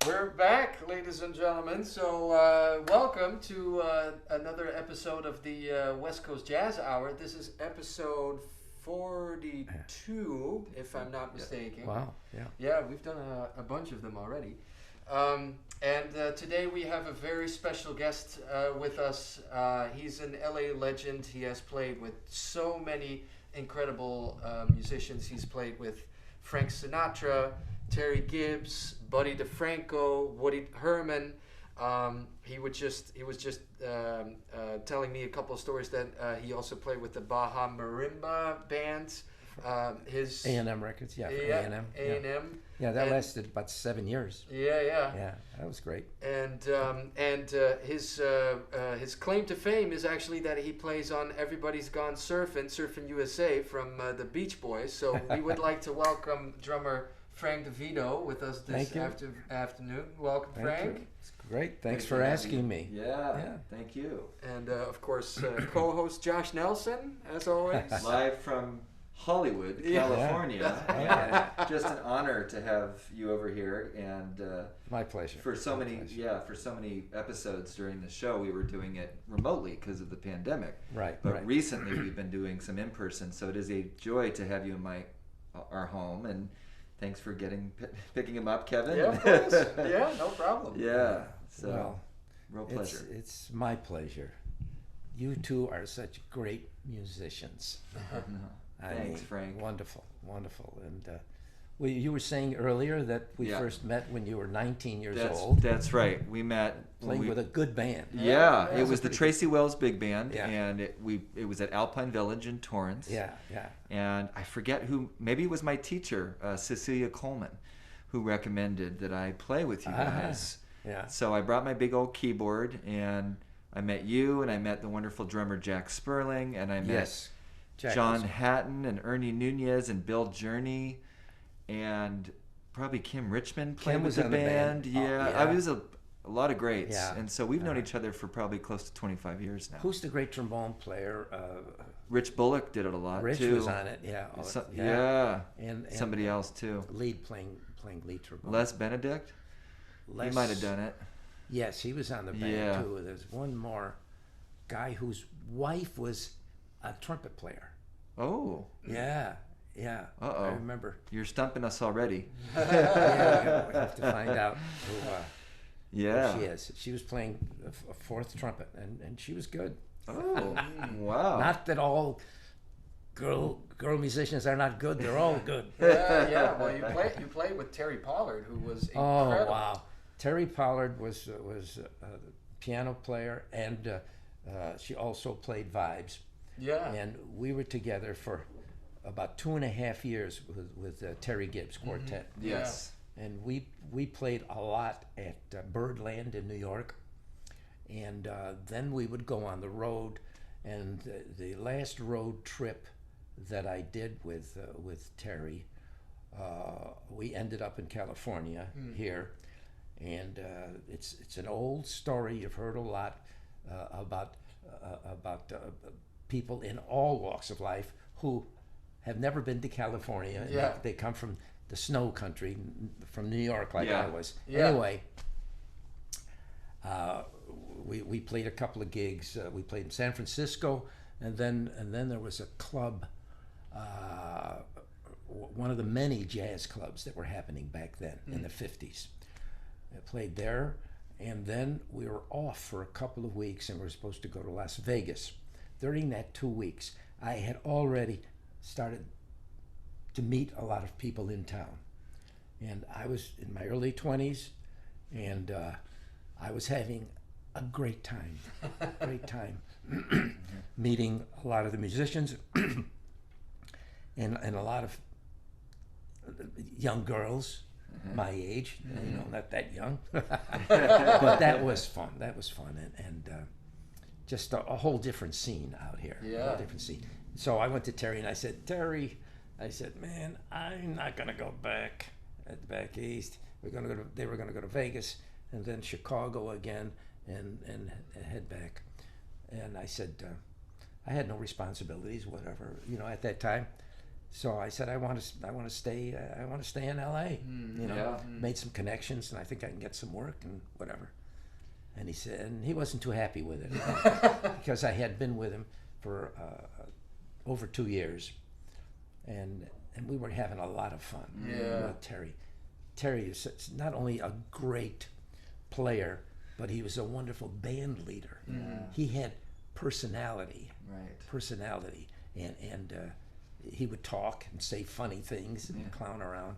We're back, ladies and gentlemen. So, welcome to another episode of the West Coast Jazz Hour. This is episode 42, if I'm not mistaken. Wow, yeah. Yeah, we've done a bunch of them already. Today we have a very special guest with us. He's an LA legend. He has played with so many incredible musicians. He's played with Frank Sinatra, Terry Gibbs, Buddy DeFranco, Herman. He was just telling me a couple of stories that he also played with the Baja Marimba bands. His A&M Records, yeah, A&M. Yeah, that lasted about 7 years. Yeah. Yeah, that was great. And his claim to fame is actually that he plays on Everybody's Gone Surfin USA from the Beach Boys. So we would like to welcome drummer Frank DeVito with us this afternoon. Welcome, Frank. It's great. Thanks for asking me. Yeah, thank you. And of course, co-host Josh Nelson, as always. Live from Hollywood, California. Yeah. Just an honor to have you over here, and my pleasure. For so many episodes during the show, we were doing it remotely because of the pandemic. Right. But recently, we've been doing some in person, so it is a joy to have you in our home. And thanks for picking him up, Kevin. Yeah, of course. Yeah, no problem. Yeah. So, well, real pleasure. It's my pleasure. You two are such great musicians. Thanks, Frank. Wonderful. And you were saying earlier that we first met when you were 19 years old. That's right. We met playing with a good band. Yeah, it was the Tracy Wells Big Band, yeah. And it was at Alpine Village in Torrance. Yeah. And I forget who. Maybe it was my teacher, Cecilia Coleman, who recommended that I play with you guys. Yeah. So I brought my big old keyboard, and I met you, and I met the wonderful drummer Jack Sperling, and I met John Hatton and Ernie Nunez and Bill Journey, and probably Kim Richmond played with the band. Yeah, I was a lot of greats. Yeah. And so we've known each other for probably close to 25 years now. Who's the great trombone player? Rich Bullock did it a lot Rich too. was on it, yeah. And somebody else too. Playing lead trombone. Les Benedict. He might have done it. Yes, he was on the band too. There's one more guy whose wife was a trumpet player. Oh. Yeah. Uh-oh. I remember. You're stumping us already. We have to find out who she is. She was playing a fourth trumpet, and she was good. Oh, wow. Not that all girl musicians are not good. They're all good. Yeah. Well, you played with Terry Pollard, who was incredible. Oh, wow. Terry Pollard was a piano player, and she also played vibes. Yeah. And we were together for about 2.5 years with Terry Gibbs Quartet. Mm-hmm. Yes. And we played a lot at Birdland in New York. And then we would go on the road. And the last road trip that I did with Terry, we ended up in California here. And it's an old story. You've heard a lot about people in all walks of life who have never been to California. Yeah. They come from the snow country, from New York, like I was. Yeah. Anyway, we played a couple of gigs. We played in San Francisco, and then there was a club, one of the many jazz clubs that were happening back then in the 50s. I played there, and then we were off for a couple of weeks, and we were supposed to go to Las Vegas. During that 2 weeks, I had already started to meet a lot of people in town. And I was in my early 20s, and I was having a great time, meeting a lot of the musicians and a lot of young girls my age, not that young, but that was fun. And just a whole different scene out here. Yeah. A whole different scene. So I went to Terry and I said, Terry, man, I'm not gonna go back east. They were gonna go to Vegas and then Chicago again and head back. And I said, I had no responsibilities, whatever, at that time. So I said, I want to stay in L.A. Made some connections, and I think I can get some work and whatever. And he said, and he wasn't too happy with it because I had been with him for over 2 years, and we were having a lot of fun with Terry. Terry is not only a great player, but he was a wonderful band leader. He had personality, and he would talk and say funny things and clown around,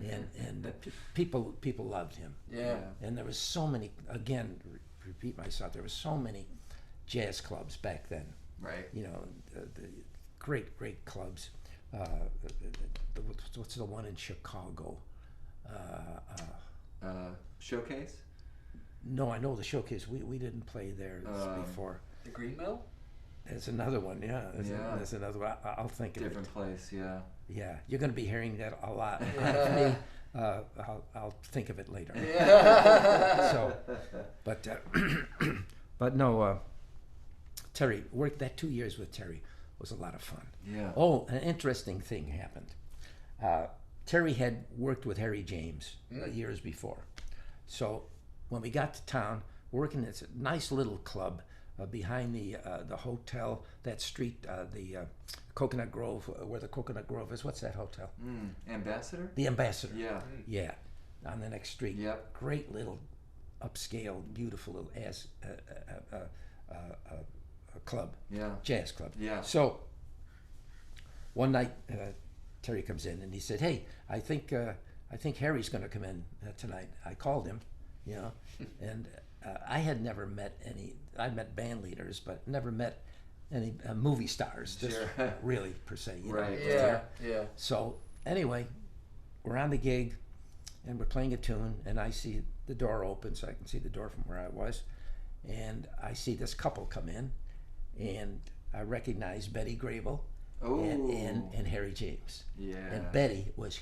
and people loved him. And there was so many. Again, repeat myself. There were so many jazz clubs back then. The great clubs. What's the one in Chicago? Showcase? No, I know the Showcase. We didn't play there before. The Green Mill? There's another one, There's another one. I'll think of it. Different place, Yeah, you're going to be hearing that a lot. Me, I'll think of it later. So, but no, Terry, worked that 2 years with Terry was a lot of fun. Oh, an interesting thing happened. Terry had worked with Harry James years before. So when we got to town, working at a nice little club behind the hotel, that street, the Coconut Grove, where the Coconut Grove is. What's that hotel? Ambassador? The Ambassador. Yeah. On the next street. Yep. Great little upscale, beautiful little club. Jazz club. So one night, Terry comes in and he said, "Hey, I think Harry's going to come in tonight." I called him, and I had never met any. I'd met band leaders, but never met any movie stars. Really per se. Yeah. So anyway, we're on the gig, and we're playing a tune, and I see the door open, so I can see the door from where I was, and I see this couple come in, and I recognize Betty Grable. And Harry James. And Betty was,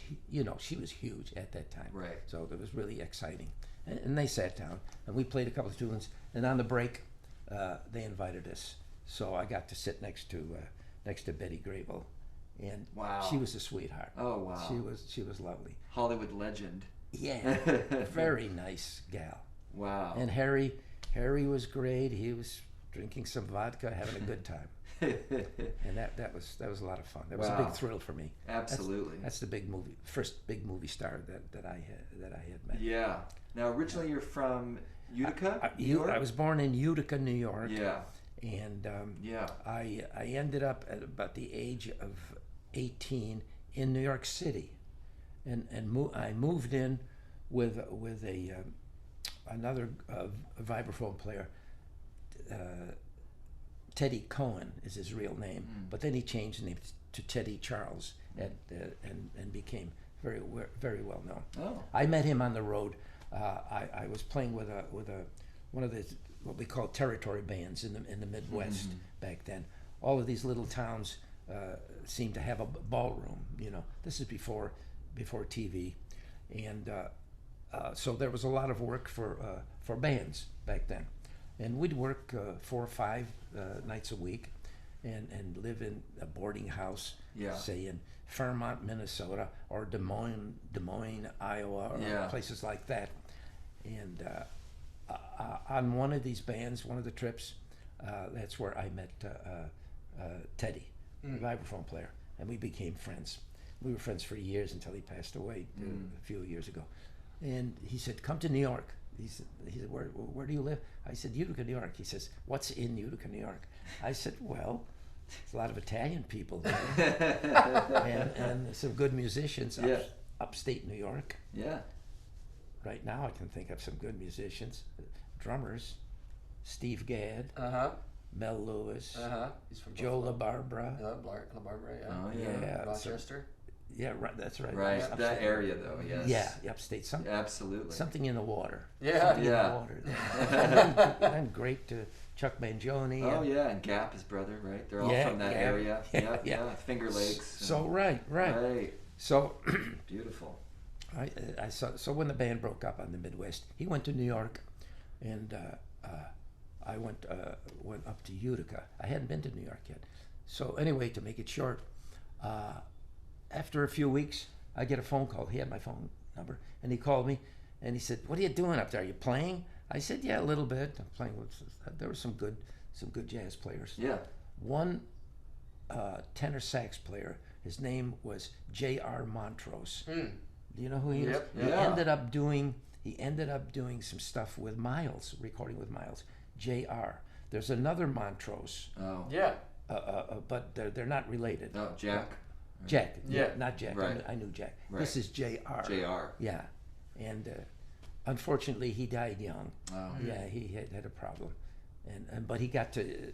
she was huge at that time. So it was really exciting. And they sat down, and we played a couple of tunes. And on the break, they invited us. So I got to sit next to Betty Grable, and she was a sweetheart. Oh wow. She was lovely. Hollywood legend. Yeah, very nice gal. Wow. And Harry was great. He was drinking some vodka, having a good time. And that was a lot of fun. That was a big thrill for me. Absolutely. That's the first big movie star that I had met. Yeah. Now originally you're from Utica, New York? I was born in Utica, New York. Yeah. And I ended up at about the age of 18 in New York City, and I moved in with another vibraphone player. Teddy Cohen is his real name, but then he changed his name to Teddy Charles, and became very well known. Oh. I met him on the road. I was playing with one of the what we call territory bands in the Midwest back then. All of these little towns seemed to have a ballroom. This is before TV, and so there was a lot of work for bands back then. And we'd work 4 or 5 nights a week, and live in a boarding house, say in Fairmont, Minnesota, or Des Moines, Iowa, or places like that. And on one of these bands, one of the trips, that's where I met Teddy, the vibraphone player, and we became friends. We were friends for years until he passed away a few years ago. And he said, "Come to New York." He said, where do you live? I said, Utica, New York. He says, "What's in Utica, New York?" I said, "Well, there's a lot of Italian people there, and some good musicians upstate New York." Yeah. Right now I can think of some good musicians, drummers, Steve Gadd, Mel Lewis, He's from Joe LaBarbera. LaBarbera, Oh yeah. Rochester. Yeah, right. That's right. Right, Upstate. that area though, yes. Yeah, upstate. Absolutely. Something in the water. Yeah. Something in the water. And great to Chuck Mangione. Oh yeah, and Gap, his brother, right? They're all from that area. Yeah. Finger Lakes. So right. So beautiful. I saw. So when the band broke up on the Midwest, he went to New York, and I went up to Utica. I hadn't been to New York yet. So anyway, to make it short, after a few weeks, I get a phone call. He had my phone number, and he called me, and he said, "What are you doing up there? Are you playing?" I said, "Yeah, a little bit. I'm playing with." There were some good jazz players. Yeah. One tenor sax player. His name was J.R. Montrose. Mm. Do you know who he is? Yep. He Yeah. ended up doing some stuff with Miles, recording with Miles. J.R. There's another Montrose, Oh. Yeah. but they're not related. No, Jack. Jack. Yeah. Not Jack. Right. I knew Jack. Right. This is J.R. Jr. Yeah, and unfortunately he died young. Oh. Yeah, he had a problem, and but he got to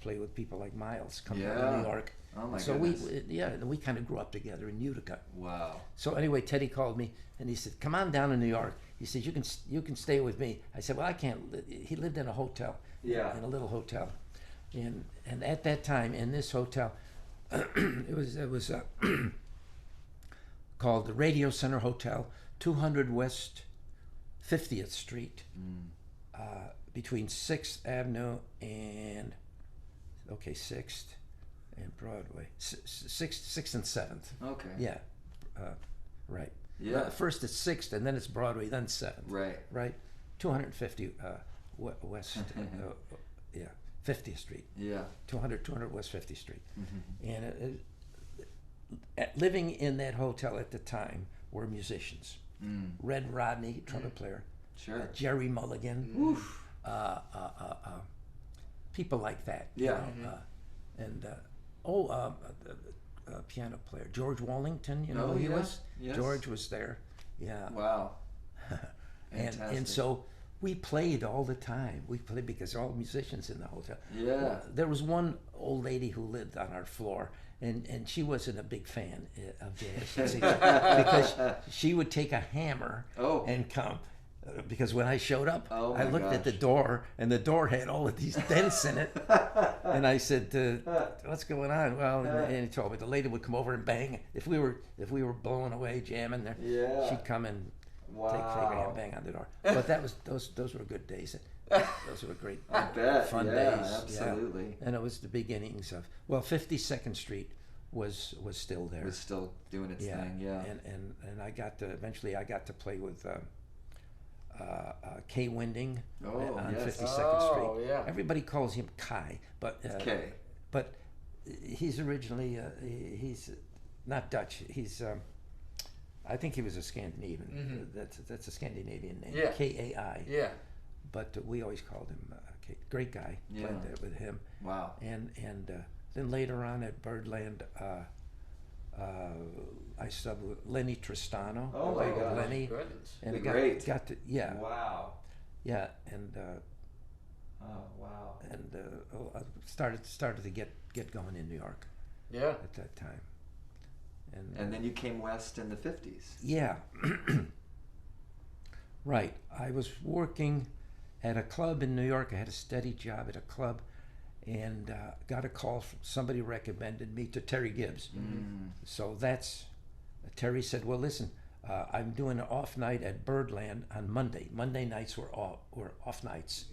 play with people like Miles coming out of Yeah. New York. Oh my So goodness. we kind of grew up together in Utica. Wow. So anyway, Teddy called me and he said, "Come on down to New York." He said, "You can stay with me." I said, "Well, I can't." He lived in a hotel, Yeah. in a little hotel, and at that time in this hotel, it was called the Radio Center Hotel, 200 West 50th Street, between 6th Avenue and 6th and Broadway, 6th and 7th. Okay. Yeah, right. Yeah. First it's 6th, and then it's Broadway, then 7th. Right. Right. 250 West, 50th Street. Yeah. 200 West 50th Street. Mm-hmm. And living in that hotel at the time were musicians. Mm. Red Rodney, trumpet player. Sure. Jerry Mulligan. Oof. People like that. Yeah. And piano player George Wallington. You know Oh, who he yeah. was? Yes. George was there. Yeah. Wow. and Fantastic. so we played all the time. We played because all musicians in the hotel. Yeah. Well, there was one old lady who lived on our floor, and she wasn't a big fan of jazz because she would take a hammer Oh. and come. Because when I showed up, Oh I my looked at the gosh. door, and the door had all of these dents in it. And I said, "What's going on?" Well, and he told me the lady would come over and bang. If we were blowing away, jamming there, Yeah. she'd come and Wow. take a hand, bang on the door. But that was those were good days. Those were great, I bet. fun yeah, days. Absolutely. Yeah. And it was the beginnings of 52nd Street was still there. It was still doing its Yeah. thing. Yeah. And I got to eventually play with Kay Winding on yes. 52nd Oh, Street. yeah. Everybody calls him Kai, but It's K. but he's originally he's not Dutch. He's I think he was a Scandinavian. That's a Scandinavian name. Yeah. Kai. Yeah. But we always called him Kay. Great guy. Yeah. Played there with him. Wow. And then later on at Birdland, I subbed with Lenny Tristano. Oh, played my with gosh. Lenny. Goodness. And it Great. got to Wow. yeah, and Oh wow. I started to get going in New York Yeah. at that time, And then you came west in the 50s. yeah, right. I was working at a club in New York. I had a steady job at a club, and got a call from somebody recommended me to Terry Gibbs. So that's Terry said, "Well, listen, I'm doing an off night at Birdland on Monday. Monday nights were off nights."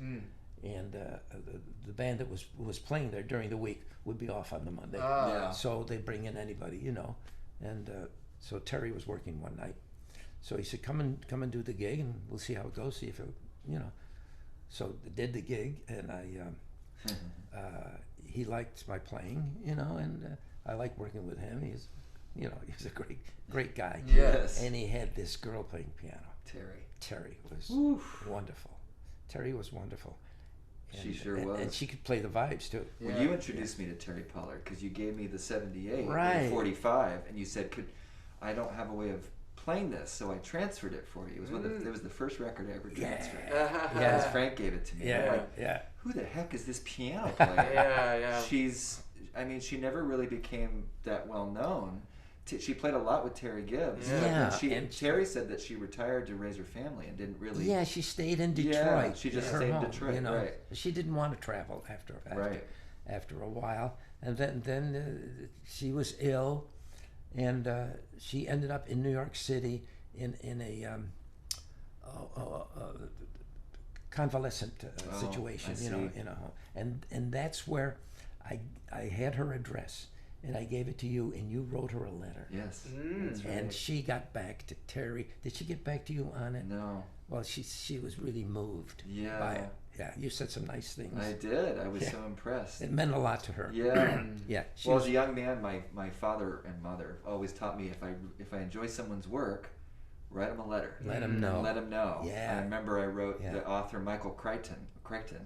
And the band that was playing there during the week would be off on the Monday. Yeah. So they bring in anybody, And so Terry was working one night. So he said, come and do the gig, and we'll see how it goes, see if it, So did the gig, and he liked my playing, and I liked working with him. He's a great guy. Yes. And he had this girl playing piano. Terry. Terry was Oof. wonderful. Terry was wonderful. She sure was. And she could play the vibes too. Well, you introduced me to Terry Pollard because you gave me the 78 or Right. the 45, and you said, I don't have a way of playing this, so I transferred it for you. It was it was the first record I ever transferred. Because Frank gave it to me. I'm like, who the heck is this piano player? Yeah. She never really became that well known. She played a lot with Terry Gibbs. Yeah. And Terry said that she retired to raise her family and didn't really. Yeah, she stayed in Detroit. Yeah, she just her stayed in home, Detroit, right. She didn't want to travel after a while, and then she was ill, and she ended up in New York City in a convalescent situation, I see. in a home, and that's where I had her address, and I gave it to you, and you wrote her a letter. Yes. That's right. And she got back to Terry. Did she get back to you on it? No. Well, she was really moved by it. Yeah, you said some nice things. I did. I was so impressed. It meant a lot to her. Yeah. Yeah. Well, as a young man, my father and mother always taught me if I enjoy someone's work, write them a letter. Let them know. Let them know. Yeah. I remember I wrote the author Michael Crichton,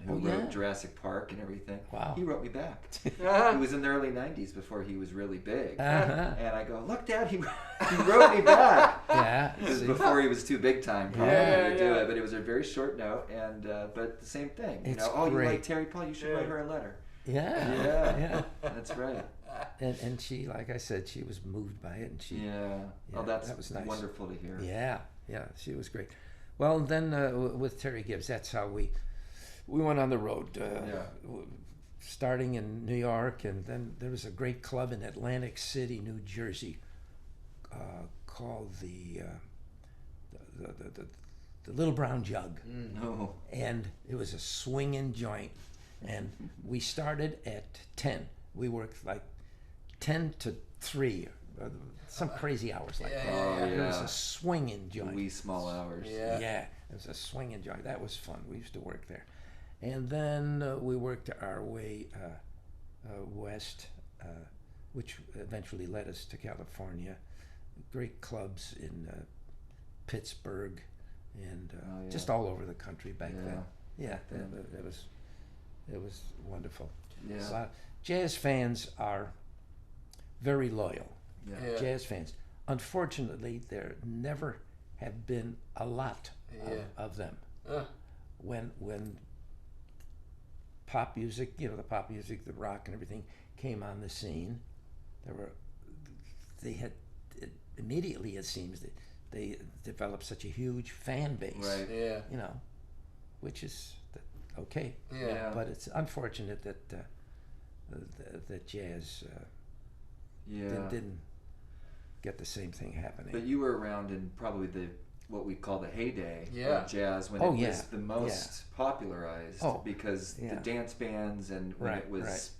who wrote Jurassic Park and everything. Wow. He wrote me back. He was in the early 90s before he was really big. And I go, look, Dad, he wrote me back. Yeah. It was before he was too big time probably to do it, but it was a very short note. And but the same thing. You know, great. you like Terry Paul, you should write her a letter. Yeah. That's right. And she, like I said, she was moved by it, and she. Oh, that was nice. Wonderful to hear. Yeah, she was great. Well, then with Terry Gibbs, that's how we went on the road. Starting in New York, and then there was a great club in Atlantic City, New Jersey, called the Little Brown Jug. Oh. And it was a swinging joint. And we started at 10. We worked like 10 to 3, some crazy hours like that. It was a swinging joint. Wee small hours. Yeah, it was a swinging joint. That was fun. We used to work there. And then we worked our way west, which eventually led us to California. Great clubs in Pittsburgh and just all over the country back then. Yeah, it was wonderful. Yeah. Jazz fans are very loyal. Yeah. Jazz fans. Unfortunately, there never have been a lot of them. When pop music, the pop music, the rock and everything came on the scene, they had immediately, it seems, that they developed such a huge fan base. Right. Yeah. Which is okay. Yeah. But it's unfortunate that that jazz didn't get the same thing happening. But you were around in probably what we call the heyday of jazz when it was the most popularized because the dance bands and when it was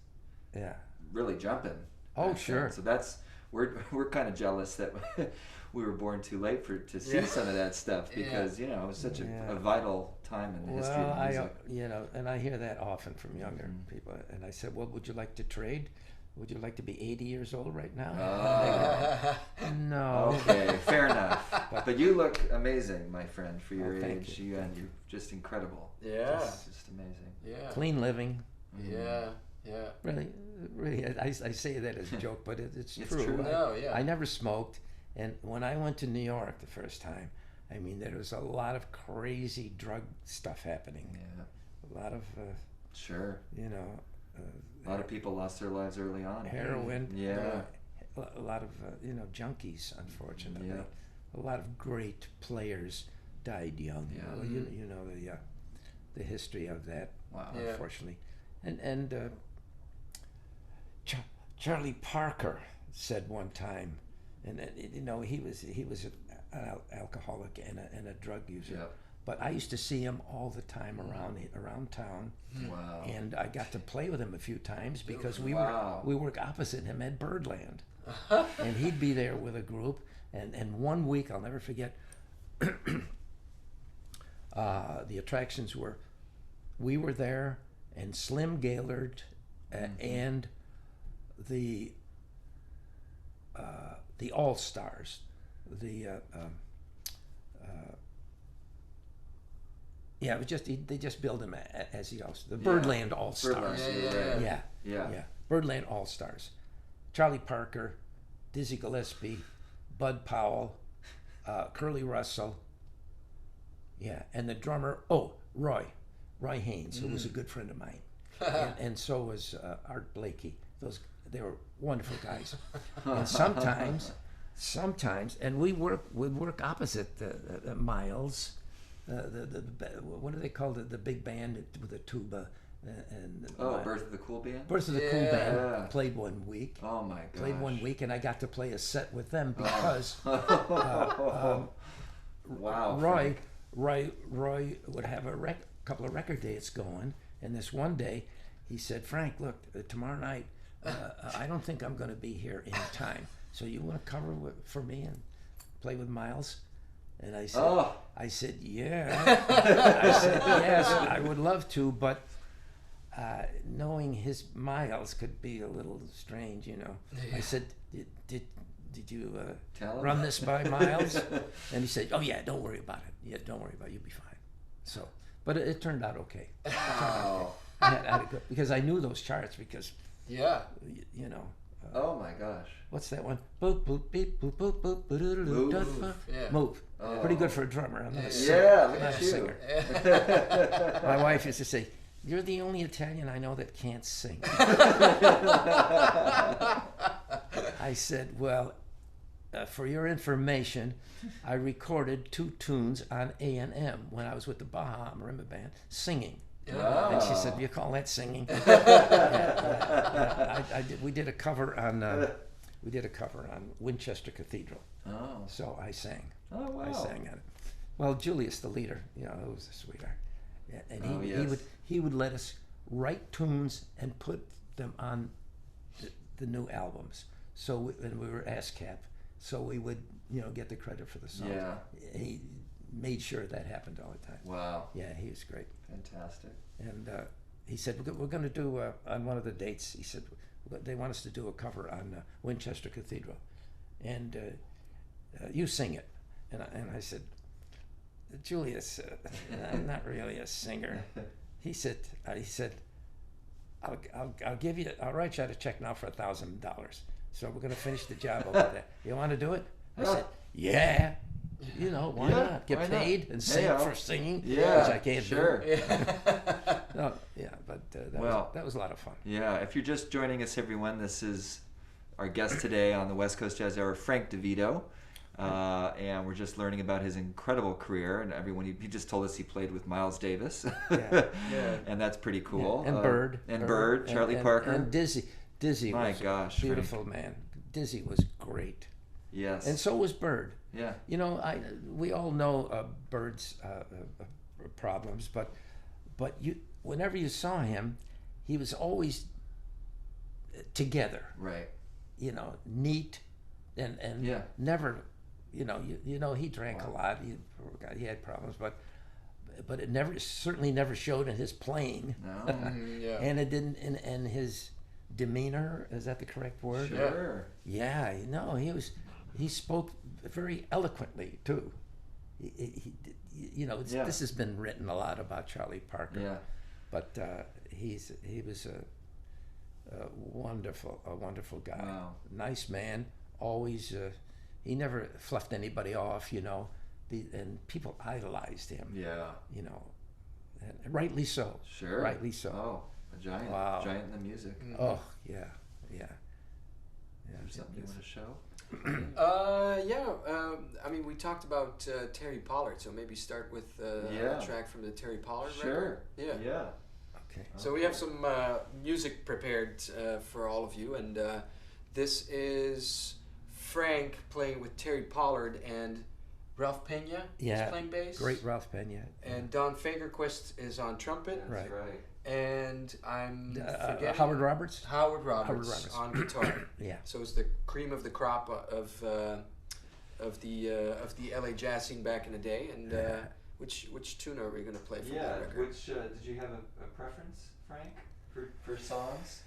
really jumping. Oh, sure. So that's we're kind of jealous that we were born too late to see some of that stuff because it was such a vital time in the history of music. And I hear that often from younger people. And I said, well, would you like to trade? Would you like to be 80 years old right now? No. Okay, fair enough. But you look amazing, my friend, for your age. You. You're just incredible. Yeah. Just amazing. Yeah. Clean living. Yeah. Really. I say that as a joke, but it's true. It's true. I never smoked. And when I went to New York the first time, I mean, there was a lot of crazy drug stuff happening. Yeah. A lot of, sure. A lot of people lost their lives early on. Heroin. Yeah. A lot of, junkies, unfortunately. Yeah. A lot of great players died young. Yeah. Well, the history of that, unfortunately. And Charlie Parker said one time, and he was an alcoholic and a drug user. Yeah. But I used to see him all the time around town. Wow. And I got to play with him a few times because we work opposite him at Birdland. And he'd be there with a group. And one week, I'll never forget, the attractions we were there, and Slim Gaillard and the All-Stars, it was just they just billed him as the Birdland All-Stars. Yeah. Birdland All-Stars. Charlie Parker, Dizzy Gillespie, Bud Powell, Curly Russell. Yeah, and the drummer, Roy Haynes, who was a good friend of mine, and so was Art Blakey. They were wonderful guys. And sometimes, and we'd work opposite the Miles. What do they call it? The big band with the tuba and Birth of the Cool Band. Birth of the Cool Band played one week. Oh my gosh. Played one week, and I got to play a set with them because wow. Roy would have a couple of record dates going, and this one day he said, "Frank, look, tomorrow night I don't think I'm going to be here in time. So you want to cover for me and play with Miles? And I said, yeah. I said, yes, I would love to, but knowing his Miles could be a little strange, you know. Yeah. I said, did you run this by Miles? And he said, oh yeah, don't worry about it. Yeah, don't worry about it. You'll be fine. So, but it turned out okay. Because I knew those charts because, you know. Oh my gosh. What's that one? Boop, boop, beep, boop, boop, boop, Move. Yeah. Move. Oh. Pretty good for a drummer. I'm not a singer. Yeah, look not at a you. singer. My wife used to say, you're the only Italian I know that can't sing. I said, well, for your information, I recorded 2 tunes on A&M when I was with the Baja Marimba Band singing. Oh. And she said, "You call that singing?" We did a cover on Winchester Cathedral. Oh. So I sang. Oh wow. I sang on it. Well, Julius, the leader, you know, he was a sweetheart, and he would let us write tunes and put them on the new albums. So and we were ASCAP, so we would get the credit for the songs. Yeah. He made sure that happened all the time. Wow. Yeah, he was great. Fantastic. And he said, we're going to do, on one of the dates, he said, they want us to do a cover on Winchester Cathedral. And you sing it. And I said, Julius, I'm not really a singer. He said, I'll write you out a check now for $1,000. So we're going to finish the job over there. You want to do it? I said, yeah. You know, why not? Get paid and sing for singing, which I can't do. No, yeah, but that was a lot of fun. Yeah, if you're just joining us, everyone, this is our guest today on the West Coast Jazz Hour, Frank DeVito. And we're just learning about his incredible career. And everyone, he just told us he played with Miles Davis. And that's pretty cool. Yeah. And Bird. And Bird, Charlie Parker. And Dizzy. Dizzy was a beautiful Frank. man. Dizzy was great. Yes. And so was Bird. Yeah. You know, we all know Bird's problems, but whenever you saw him, he was always together. Right. You know, neat, and never, you know, he drank a lot. He had problems, but it certainly never showed in his playing. No. And it didn't, and his demeanor, is that the correct word? Sure. Yeah. No, he spoke very eloquently too. This has been written a lot about Charlie Parker. Yeah. But he was a wonderful guy. Wow. Nice man. Always, he never fluffed anybody off. You know, and people idolized him. Yeah. You know, and rightly so. Sure. Rightly so. Oh, a giant. Wow. Giant in the music. Oh yeah. Is there something you want to show? I mean, we talked about Terry Pollard, so maybe start with a track from the Terry Pollard record. Yeah. Okay. So we have some music prepared for all of you, and this is Frank playing with Terry Pollard and Ralph Pena is playing bass. Great Ralph Pena. And Don Fagerquist is on trumpet. That's right. And I'm forgetting Howard Roberts on guitar. Yeah. So it's the cream of the crop of the LA jazz scene back in the day. And which tune are we going to play from that record? Which did you have a preference, Frank, for songs?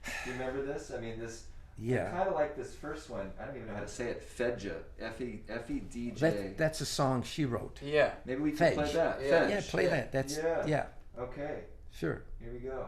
Do you remember this? I mean, this. Yeah. I kind of like this first one. I don't even know how to say it. Fedja. F-E-D-J. That's a song she wrote. Yeah. Maybe we can play that. Yeah. Yeah, play that. That's yeah. Okay. Sure. Here we go.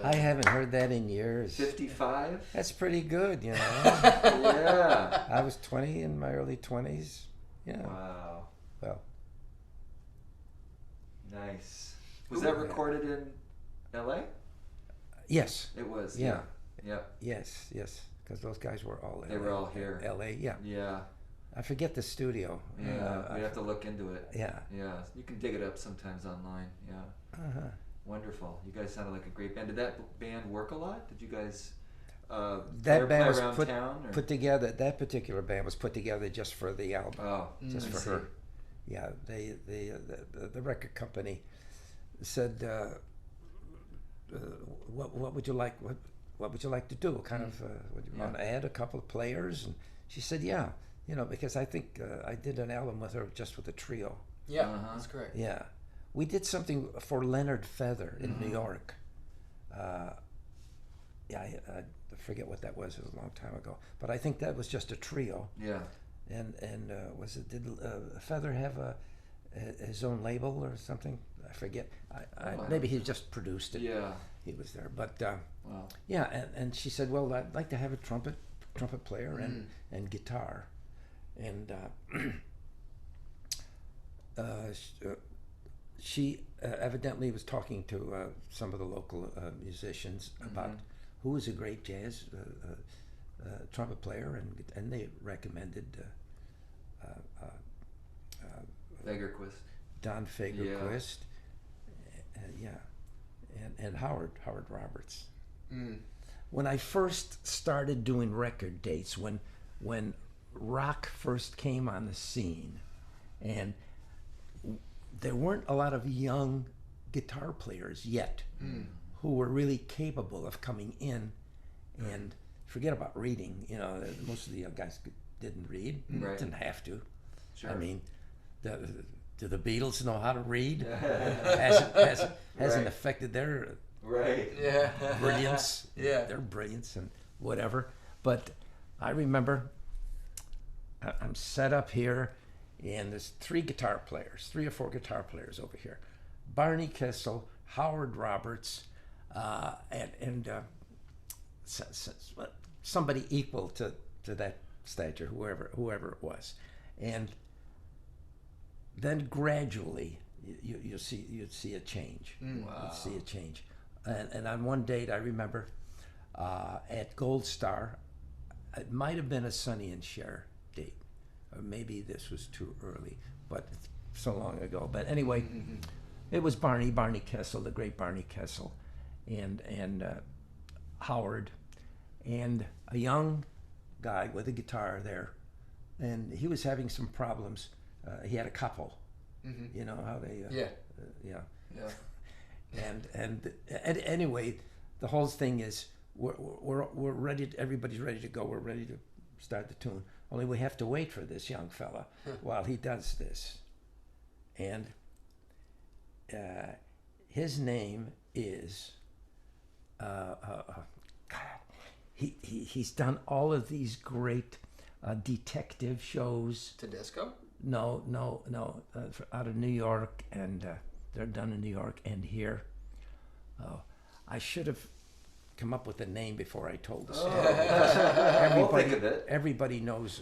I haven't heard that in years. 55? That's pretty good, you know. Yeah. I was 20 in my early 20s. Yeah. Wow. Well. Nice. Was that recorded in LA? Yes. It was. Yeah. Yeah. Yes, yes. Because those guys were all They were all here. LA, yeah. Yeah. I forget the studio. Yeah. We have to look into it. Yeah. Yeah. You can dig it up sometimes online. Yeah. Uh-huh. Wonderful. You guys sounded like a great band. Did that band work a lot? Did you guys that band was around town? Or? put together. That particular band was put together just for the album. Oh, just I for see. her. Yeah, the record company said, "What would you like? What would you like to do? Kind of would you want to add a couple of players?" And she said, "Yeah, you know, because I think I did an album with her just with a trio." Yeah, that's correct. Yeah, we did something for Leonard Feather in New York. Yeah, I forget what that was. It was a long time ago, but I think that was just a trio. Yeah. And was it, did Feather have his own label or something? I forget. Maybe he just produced it. Yeah. He was there, but Wow. yeah. And she said, "Well, I'd like to have a trumpet player and guitar," and she evidently was talking to some of the local musicians about who was a great jazz trumpet player, and they recommended Fagerquist. Don Fagerquist, and Howard Roberts. When I first started doing record dates, when rock first came on the scene, and there weren't a lot of young guitar players yet who were really capable of coming in, and forget about reading. You know, most of the young guys didn't read. Right. Didn't have to. Sure. I mean, do the Beatles know how to read? hasn't affected their Right. brilliance. Yeah. Their brilliance and whatever. But I remember I'm set up here, and there's three or four guitar players over here. Barney Kessel, Howard Roberts, and somebody equal to that stature, whoever it was. And then gradually you'd see a change. Wow. You'd see a change. And on one date I remember at Gold Star, it might have been a Sonny and Cher date, or maybe this was too early, but it's so long ago. But anyway, it was Barney Kessel, the great Barney Kessel, and Howard, and a young guy with a guitar there, and he was having some problems. He had a couple, Mm-hmm. You know how they. Yeah. And anyway, the whole thing is we're ready. Everybody's ready to go. We're ready to start the tune. Only we have to wait for this young fella while he does this. And his name is he's done all of these great detective shows. Tedesco? No, out of New York, and they're done in New York and here. Oh, I should have come up with a name before I told the story. Everybody knows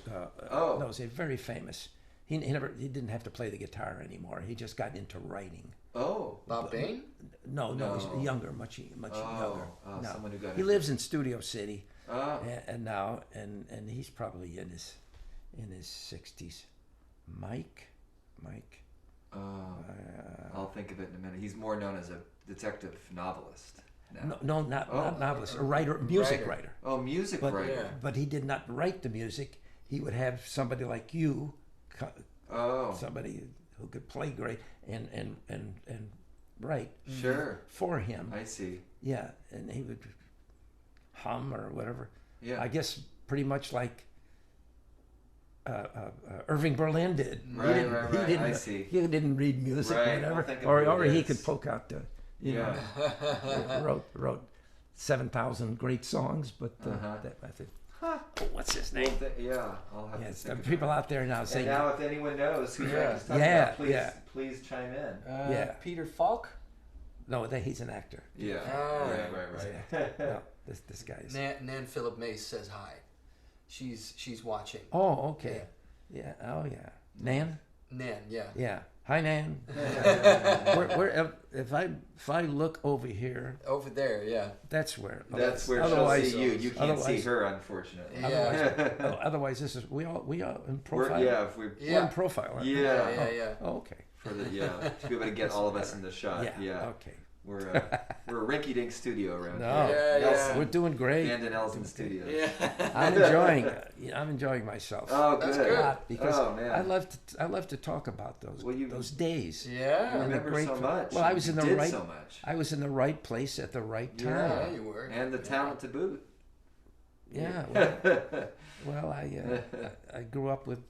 knows it. Very famous. He didn't have to play the guitar anymore. He just got into writing. Oh, Bob Bain? No, he's younger, much younger. Oh, no. Someone who got he lives in Studio City, Oh. and now he's probably in his 60s. Mike. I'll think of it in a minute. He's more known as a detective novelist now. No, not novelist. A writer, music writer. Oh, music writer. Yeah. But he did not write the music. He would have somebody like you, somebody who could play great and write for him. I see. Yeah, and he would hum or whatever. Yeah. I guess pretty much like Irving Berlin did. Right. I see. He didn't read music Right, or I'll think of whatever, who or it he is. could poke out the, wrote 7,000 great songs, but I think, what's his name? I'll have to think of people it. out there now saying, And now if anyone knows who Frank is talking about, please chime in. Peter Falk? No, he's an actor. Yeah. Right. No, this guy is. Nan Phillip Mace says hi. She's watching. Oh, okay. Yeah. Oh, yeah. Nan. Yeah. Yeah. Hi, Nan. If I look over here. Over there, yeah. That's where. That's where otherwise, she'll see you. You can't see her, unfortunately. Yeah. Otherwise, this is we are in profile. We're in profile. Aren't we? Yeah. Oh, okay. To be able to get all of us in the shot. Yeah. Okay. We're a rinky-dink studio around No, here. we're doing great. And in Elson Studios. Yeah. I'm enjoying myself. Oh, good. That's good. Because man. I love to talk about those days. Yeah. You remember so much. Well, I was in the right. So much. I was in the right place at the right time. Yeah, you were. And the talent to boot. Yeah. Well, I grew up with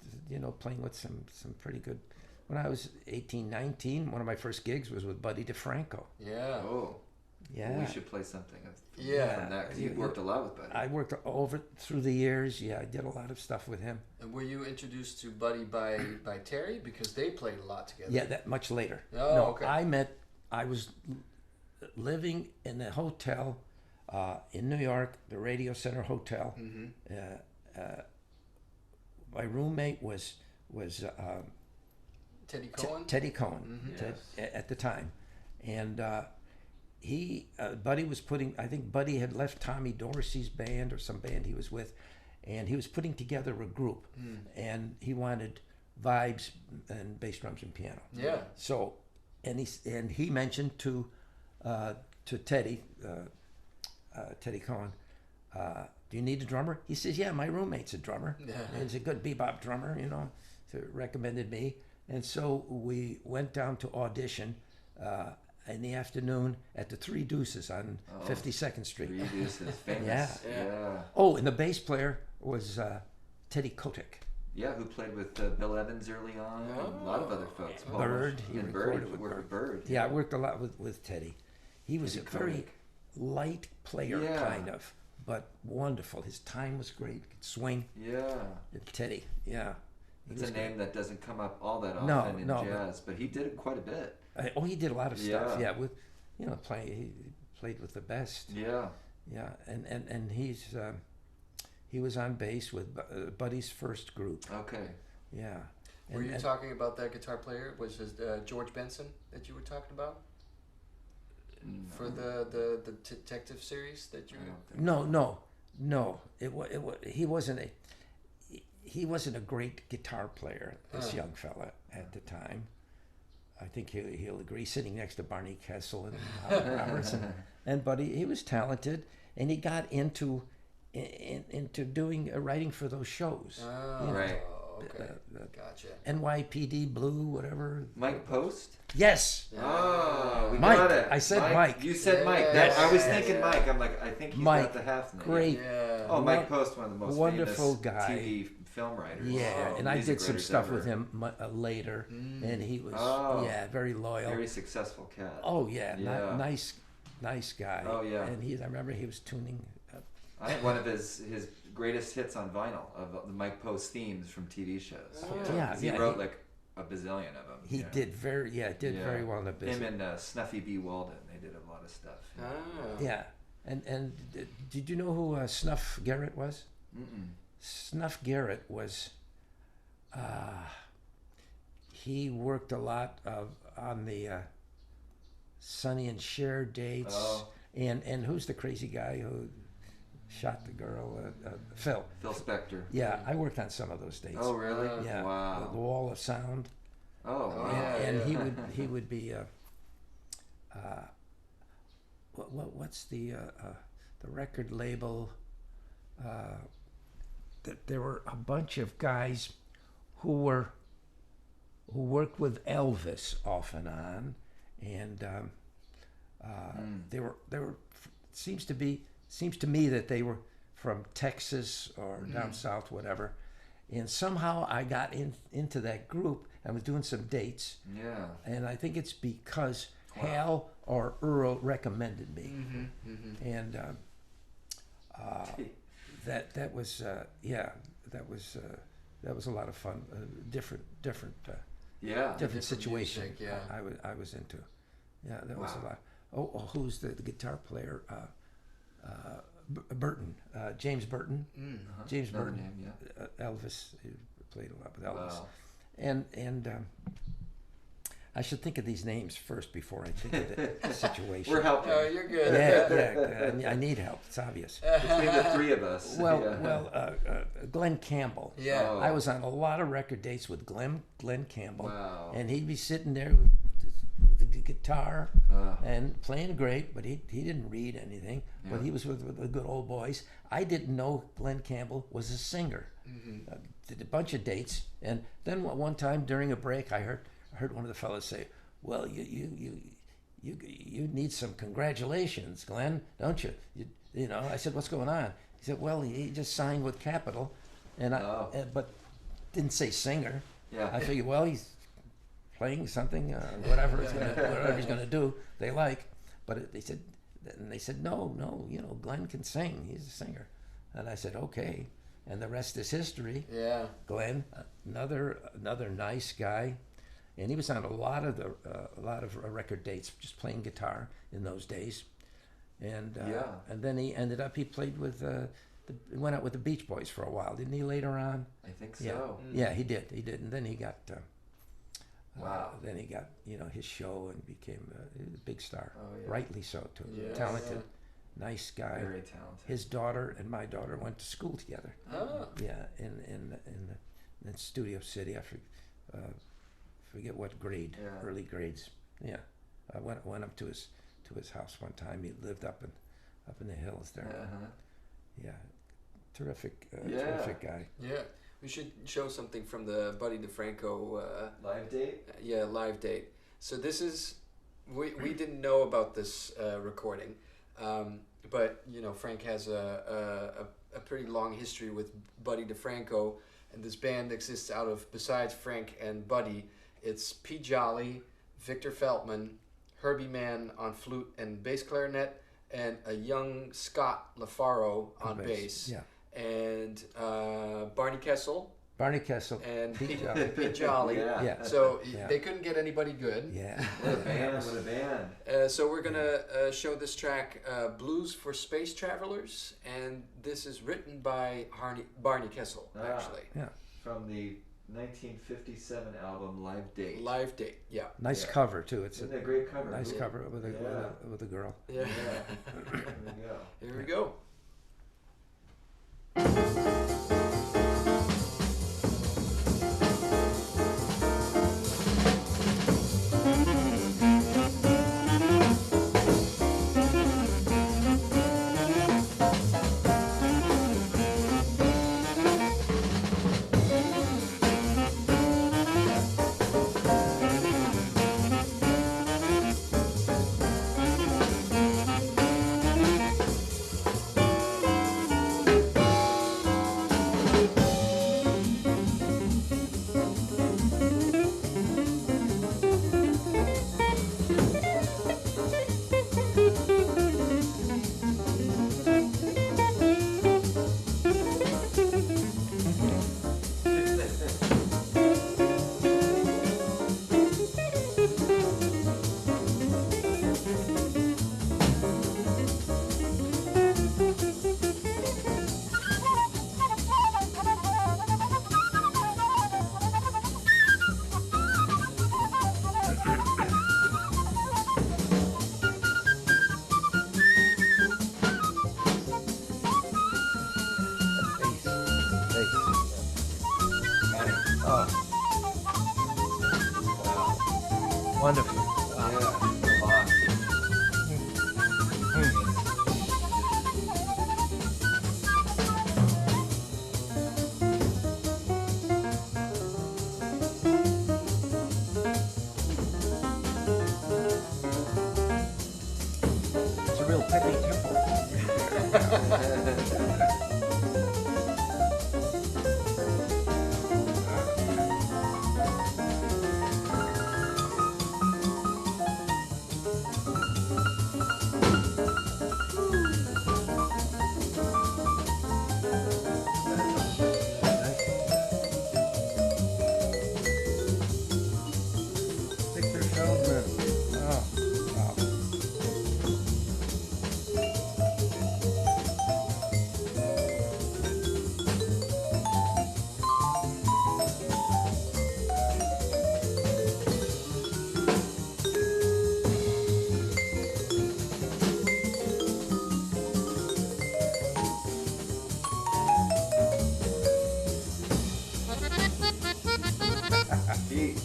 playing with some pretty good. When I was 18, 19, one of my first gigs was with Buddy DeFranco. Yeah. Oh. Yeah. Well, we should play something from that, because you worked a lot with Buddy. I worked through the years. Yeah, I did a lot of stuff with him. And were you introduced to Buddy by Terry? Because they played a lot together. Yeah, that much later. Oh, no, okay. I was living in a hotel in New York, the Radio Center Hotel. Mm-hmm. My roommate was Teddy Cohen? Teddy Cohen, Mm-hmm. at the time. And Buddy was I think Buddy had left Tommy Dorsey's band or some band he was with, and he was putting together a group, and he wanted vibes and bass drums and piano. Yeah. So, and he mentioned to Teddy Cohen, do you need a drummer? He says, yeah, my roommate's a drummer. And he's a good bebop drummer, so recommended me. And so we went down to audition in the afternoon at the Three Deuces on 52nd Street. Three Deuces, famous. Yeah. Oh, and the bass player was Teddy Kotick. Yeah, who played with Bill Evans early on, and a lot of other folks. Bird. He recorded with with Bird. Yeah, I worked a lot with Teddy. He was Teddy a very Kotick. light player, kind of, but wonderful. His time was great. Could swing. Yeah. Teddy, yeah. It's a name that doesn't come up all that often in jazz, but he did it quite a bit. He did a lot of stuff. Yeah, with he played with the best. Yeah. Yeah, and he was on bass with Buddy's first group. Okay. Yeah. Were you talking about that guitar player? Was it George Benson that you were talking about? For the detective series that you? No. He wasn't a great guitar player. This young fella at the time. I think he'll agree. Sitting next to Barney Kessel and Howard Roberts, and Buddy, he was talented, and he got into doing writing for those shows. Oh. Right. okay. Gotcha. NYPD Blue, whatever. Mike Post? Yes. Oh, we Mike. got it. I said Mike. You said Mike. Yes. I was thinking Mike. I'm like, I think he's Mike, got the half name. great. Yeah. Oh, Mike Post, one of the most Wonderful famous guy. TV film writers. Yeah, and I music did some writers stuff ever. with him later, and he was very loyal. Very successful cat. Oh yeah, Yeah. nice guy. Oh, yeah. And I remember he was tuning up. I had one of his greatest hits on vinyl of the Mike Post themes from TV shows. Oh. Yeah, He yeah, wrote he- like a bazillion of them. He did very well in the business. Him and Snuffy B. Walden, they did a lot of stuff. Ah. Yeah, and did you know who Snuff Garrett was? Mm-mm. Snuff Garrett was. He worked a lot on the Sonny and Cher dates, and who's the crazy guy who shot the girl? Phil. Phil Spector. Yeah, I worked on some of those dates. Oh, really? Yeah. Wow. The Wall of Sound. Oh, wow. Yeah. And he would be. What's the record label? There were a bunch of guys who worked with Elvis off and on, and they were seems to me that they were from Texas or down south, whatever. And somehow I got into that group. I was doing some dates, and I think it's because Hal or Earl recommended me, and that was a lot of fun. Different situation. Music, yeah. I was into. Yeah, that was a lot. Oh, who's the guitar player? Burton, James Burton. James Another Burton. name, yeah. Elvis, he played a lot with Elvis. Wow. And I should think of these names first before I think of the situation. We're helping. Oh, you're good. Yeah. I need help. It's obvious. Between the three of us. Glenn Campbell. Yeah. Oh. I was on a lot of record dates with Glenn Campbell. Wow. And he'd be sitting there with the guitar and playing great, but he didn't read anything. Yeah. But he was with the good old boys. I didn't know Glenn Campbell was a singer. Did a bunch of dates, and then one time during a break, I heard one of the fellas say, "Well, you need some congratulations, Glenn, don't you?" You know. I said, "What's going on?" He said, "Well, he just signed with Capitol," and but didn't say singer. Yeah. I figured, well, he's playing something, whatever he's gonna do. They like, but they said, no, Glenn can sing. He's a singer, and I said, okay. And the rest is history. Yeah. Glenn, another nice guy, and he was on a lot of record dates, just playing guitar in those days, and then he played with went out with the Beach Boys for a while, didn't he? Later on. I think so. Yeah, he did, and then he got. Wow. Then he got his show and became a big star. Oh, yeah. Rightly so too. Yes. Talented, nice guy. Very talented. His daughter and my daughter went to school together. Oh. Yeah, in Studio City. I forget what grade. Yeah. Early grades. Yeah, I went up to his house one time. He lived up in the hills there. Uh-huh. Yeah, terrific guy. Yeah. We should show something from the Buddy DeFranco Live date? live date. So this is we didn't know about this recording, but Frank has a pretty long history with Buddy DeFranco, and this band exists out of, besides Frank and Buddy, it's Pete Jolly, Victor Feltman, Herbie Mann on flute and bass clarinet, and a young Scott LaFaro on bass. Yeah. And Barney Kessel. Barney Kessel. And Pete Pete Jolly. Yeah. So they couldn't get anybody good. Yeah. What a band. So we're going to show this track, Blues for Space Travelers. And this is written by Barney Kessel, actually. Yeah. From the 1957 album Live Date. Live Date, yeah. Nice cover too. It's Isn't it a great cover? nice Yeah. cover with a girl. Yeah. There we go. Here we go. Wonderful. Yeah, a lot. It's a real peppy tempo. Victor Feldman. Oh, wow. Pete.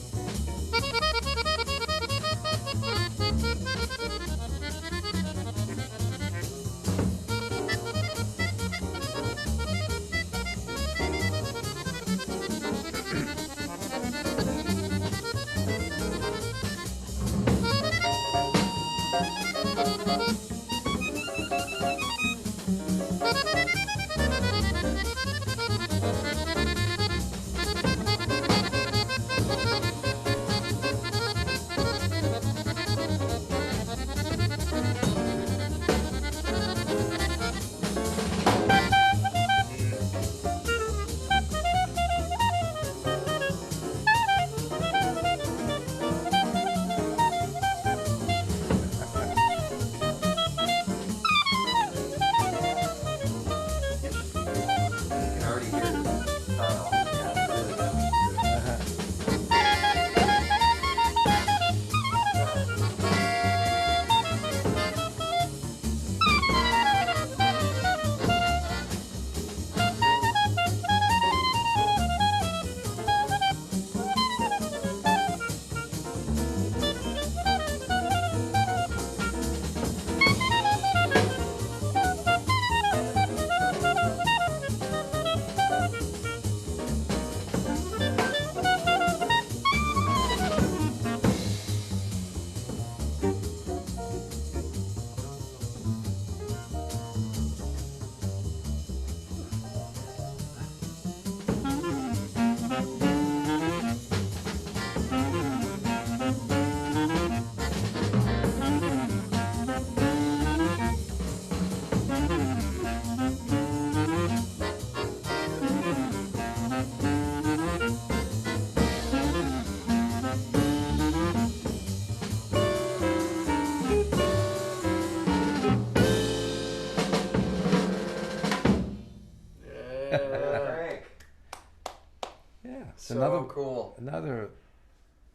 So another cool. Another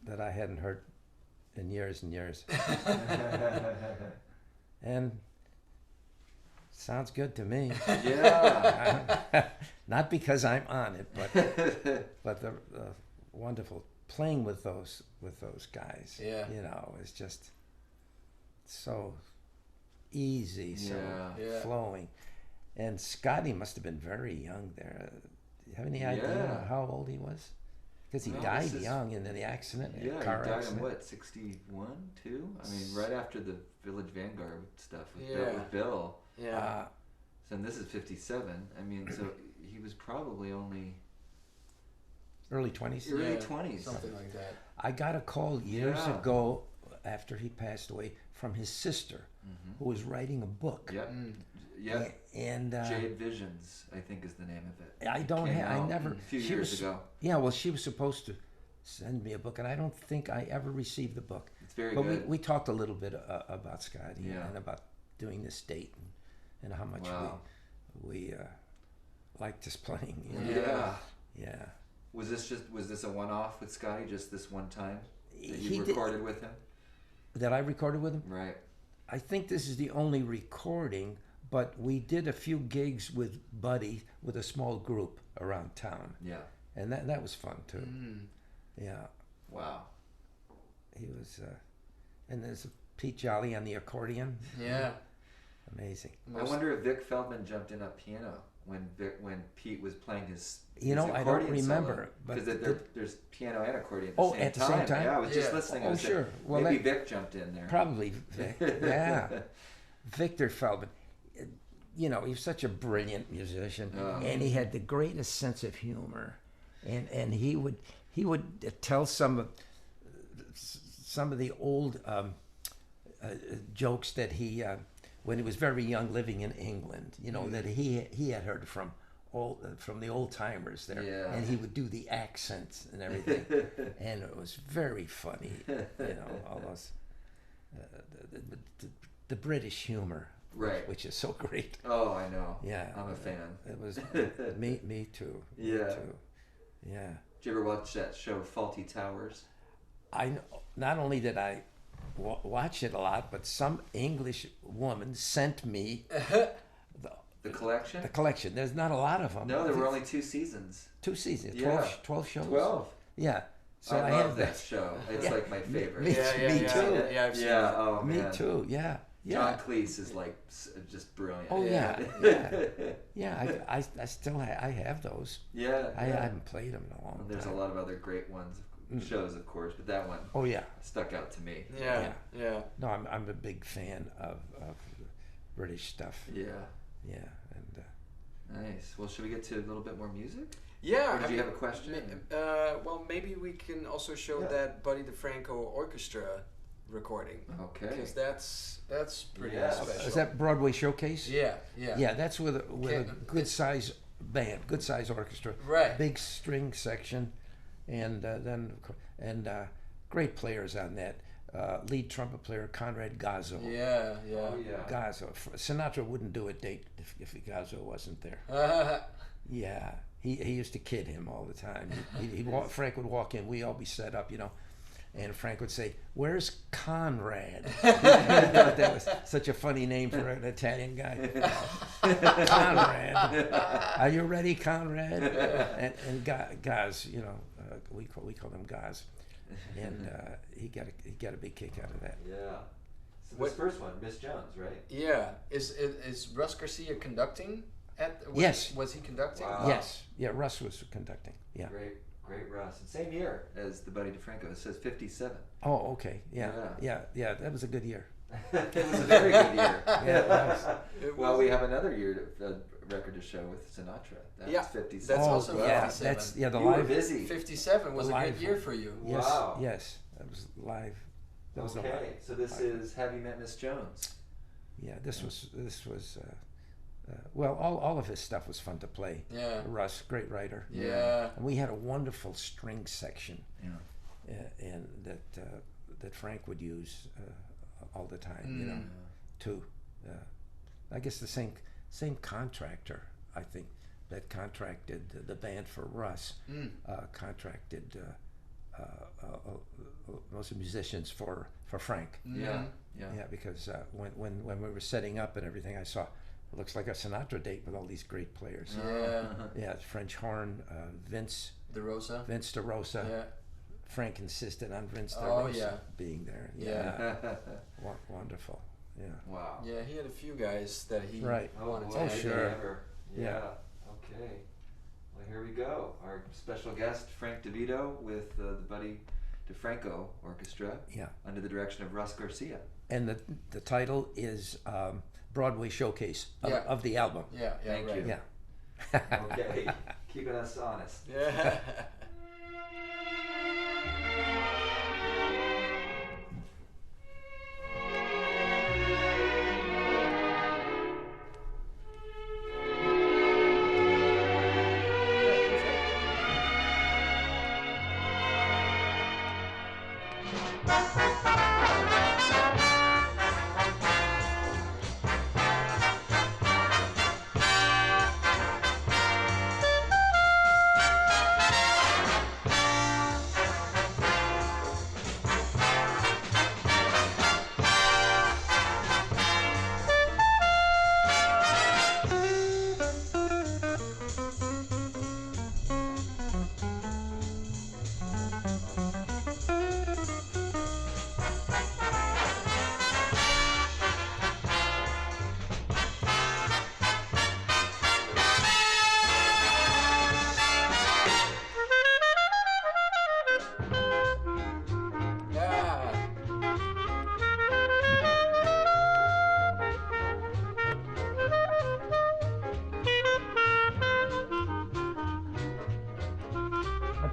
that I hadn't heard in years and years. And sounds good to me. Yeah. Not because I'm on it, but the wonderful playing with those guys. Yeah. You know, it's just so easy, so Yeah. flowing. And Scotty must have been very young there. Do you have any idea Yeah. how old he was? Because he No, died this is- young in the accident, Yeah, a car he died accident. in what, 61, 2? I mean, right after the Village Vanguard stuff with, Yeah. with Bill. Yeah. So and this is 57. I mean, so he was probably only Early 20s. early Yeah, 20s. something like that. I got a call years Yeah. ago after he passed away from his sister, who was writing a book. Yep. Mm. Yep. And Jade Visions, I think, is the name of it. I don't Came have. I out never. a few she years was, ago. Yeah, well, she was supposed to send me a book, and I don't think I ever received the book. It's very But good. we talked a little bit about Scotty Yeah. and about doing this date and how much Wow. we liked his playing. You know? Yeah. Yeah. Was this a one-off with Scotty? Just this one time that He you did- recorded with him? That I recorded with him. Right. I think this is the only recording, but we did a few gigs with Buddy with a small group around town, Yeah. and that was fun too. Mm. Yeah, Wow. he was, and there's Pete Jolly on the accordion. Yeah. Amazing. I wonder if Vic Feldman jumped in on piano when Pete was playing his I don't remember. Because there's piano and accordion at the same time? Yeah, I was just listening. Oh, sure. Well, maybe Vic jumped in there. Probably Vic. Yeah. Victor Feldman. He was such a brilliant musician, and he had the greatest sense of humor, and he would tell some of the old jokes that he when he was very young, living in England. That he had heard from the old timers there, and he would do the accents and everything, and it was very funny. All those the British humor. Right. Which is so great. Oh, I know. Yeah. I'm a fan. It was me too. Yeah. Me too. Yeah. Did you ever watch that show Faulty Towers? I know, not only did I watch it a lot, but some English woman sent me the collection. The collection. There's not a lot of them. No, there were only 2 seasons. 2 seasons. Yeah. 12 shows. 12. Yeah. So I have love that show. It's like my favorite. Me too. Yeah, I've seen it. Oh man. Me too. Yeah. John Cleese is like just brilliant. Oh yeah. I still I have those. Yeah. I haven't played them in a long time. There's a lot of other great ones, shows of course, but that one. Oh yeah. Stuck out to me. Yeah. No, I'm a big fan of British stuff. Yeah. Yeah, and. Nice. Well, should we get to a little bit more music? Yeah. Or did you have a question? Well, maybe we can also show that Buddy DeFranco orchestra recording. Okay. Because that's pretty special. Is that Broadway Showcase? Yeah. Yeah, that's with a good size band, good size orchestra. Right. Big string section, and great players on that. Lead trumpet player Conrad Gazzo. Yeah. Oh, yeah. Gazzo. Sinatra wouldn't do a date if Gazzo wasn't there. Yeah. He used to kid him all the time. Frank would walk in, we'd all be set up, and Frank would say, "Where's Conrad?" I thought that was such a funny name for an Italian guy. Conrad. Are you ready, Conrad? And Gaz, we call him Gaz, and he got a big kick out of that. Yeah. So this first one, Miss Jones, right? Yeah. Is Russ Garcia conducting? Yes. Was he conducting? Wow. Yes. Yeah, Russ was conducting. Yeah. Great Russ. And same year as the Buddy DeFranco. It says 57. Oh, okay. Yeah. That was a good year. It was a very good year. Yeah, it was. Well, we have another record to show with Sinatra. That's 57. That's also 57. That's the You live. were busy. 57 was a live good year for you. Yes, Wow. Yes, that was live. That was Okay, so this is Have You Met Miss Jones? Yeah, this was. Well, all of his stuff was fun to play. Yeah. Russ, great writer. Yeah. And we had a wonderful string section, Yeah. and that Frank would use all the time. Too. I guess the same contractor, I think, that contracted the band for Russ, contracted most of the musicians for Frank. Yeah. Yeah, because when we were setting up and everything, I saw. It looks like a Sinatra date with all these great players. Yeah. Yeah, French horn, Vince DeRosa. Yeah. Frank insisted on Vince DeRosa being there. Yeah. Wonderful. Yeah. Wow. Yeah, he had a few guys that he wanted to Oh, have. sure. Yeah. Okay. Well, here we go. Our special guest, Frank DeVito, with the Buddy DeFranco Orchestra. Yeah. Under the direction of Russ Garcia. And the title is Broadway Showcase of the album. Yeah. Thank you. Yeah. Okay. Keeping us honest. Yeah.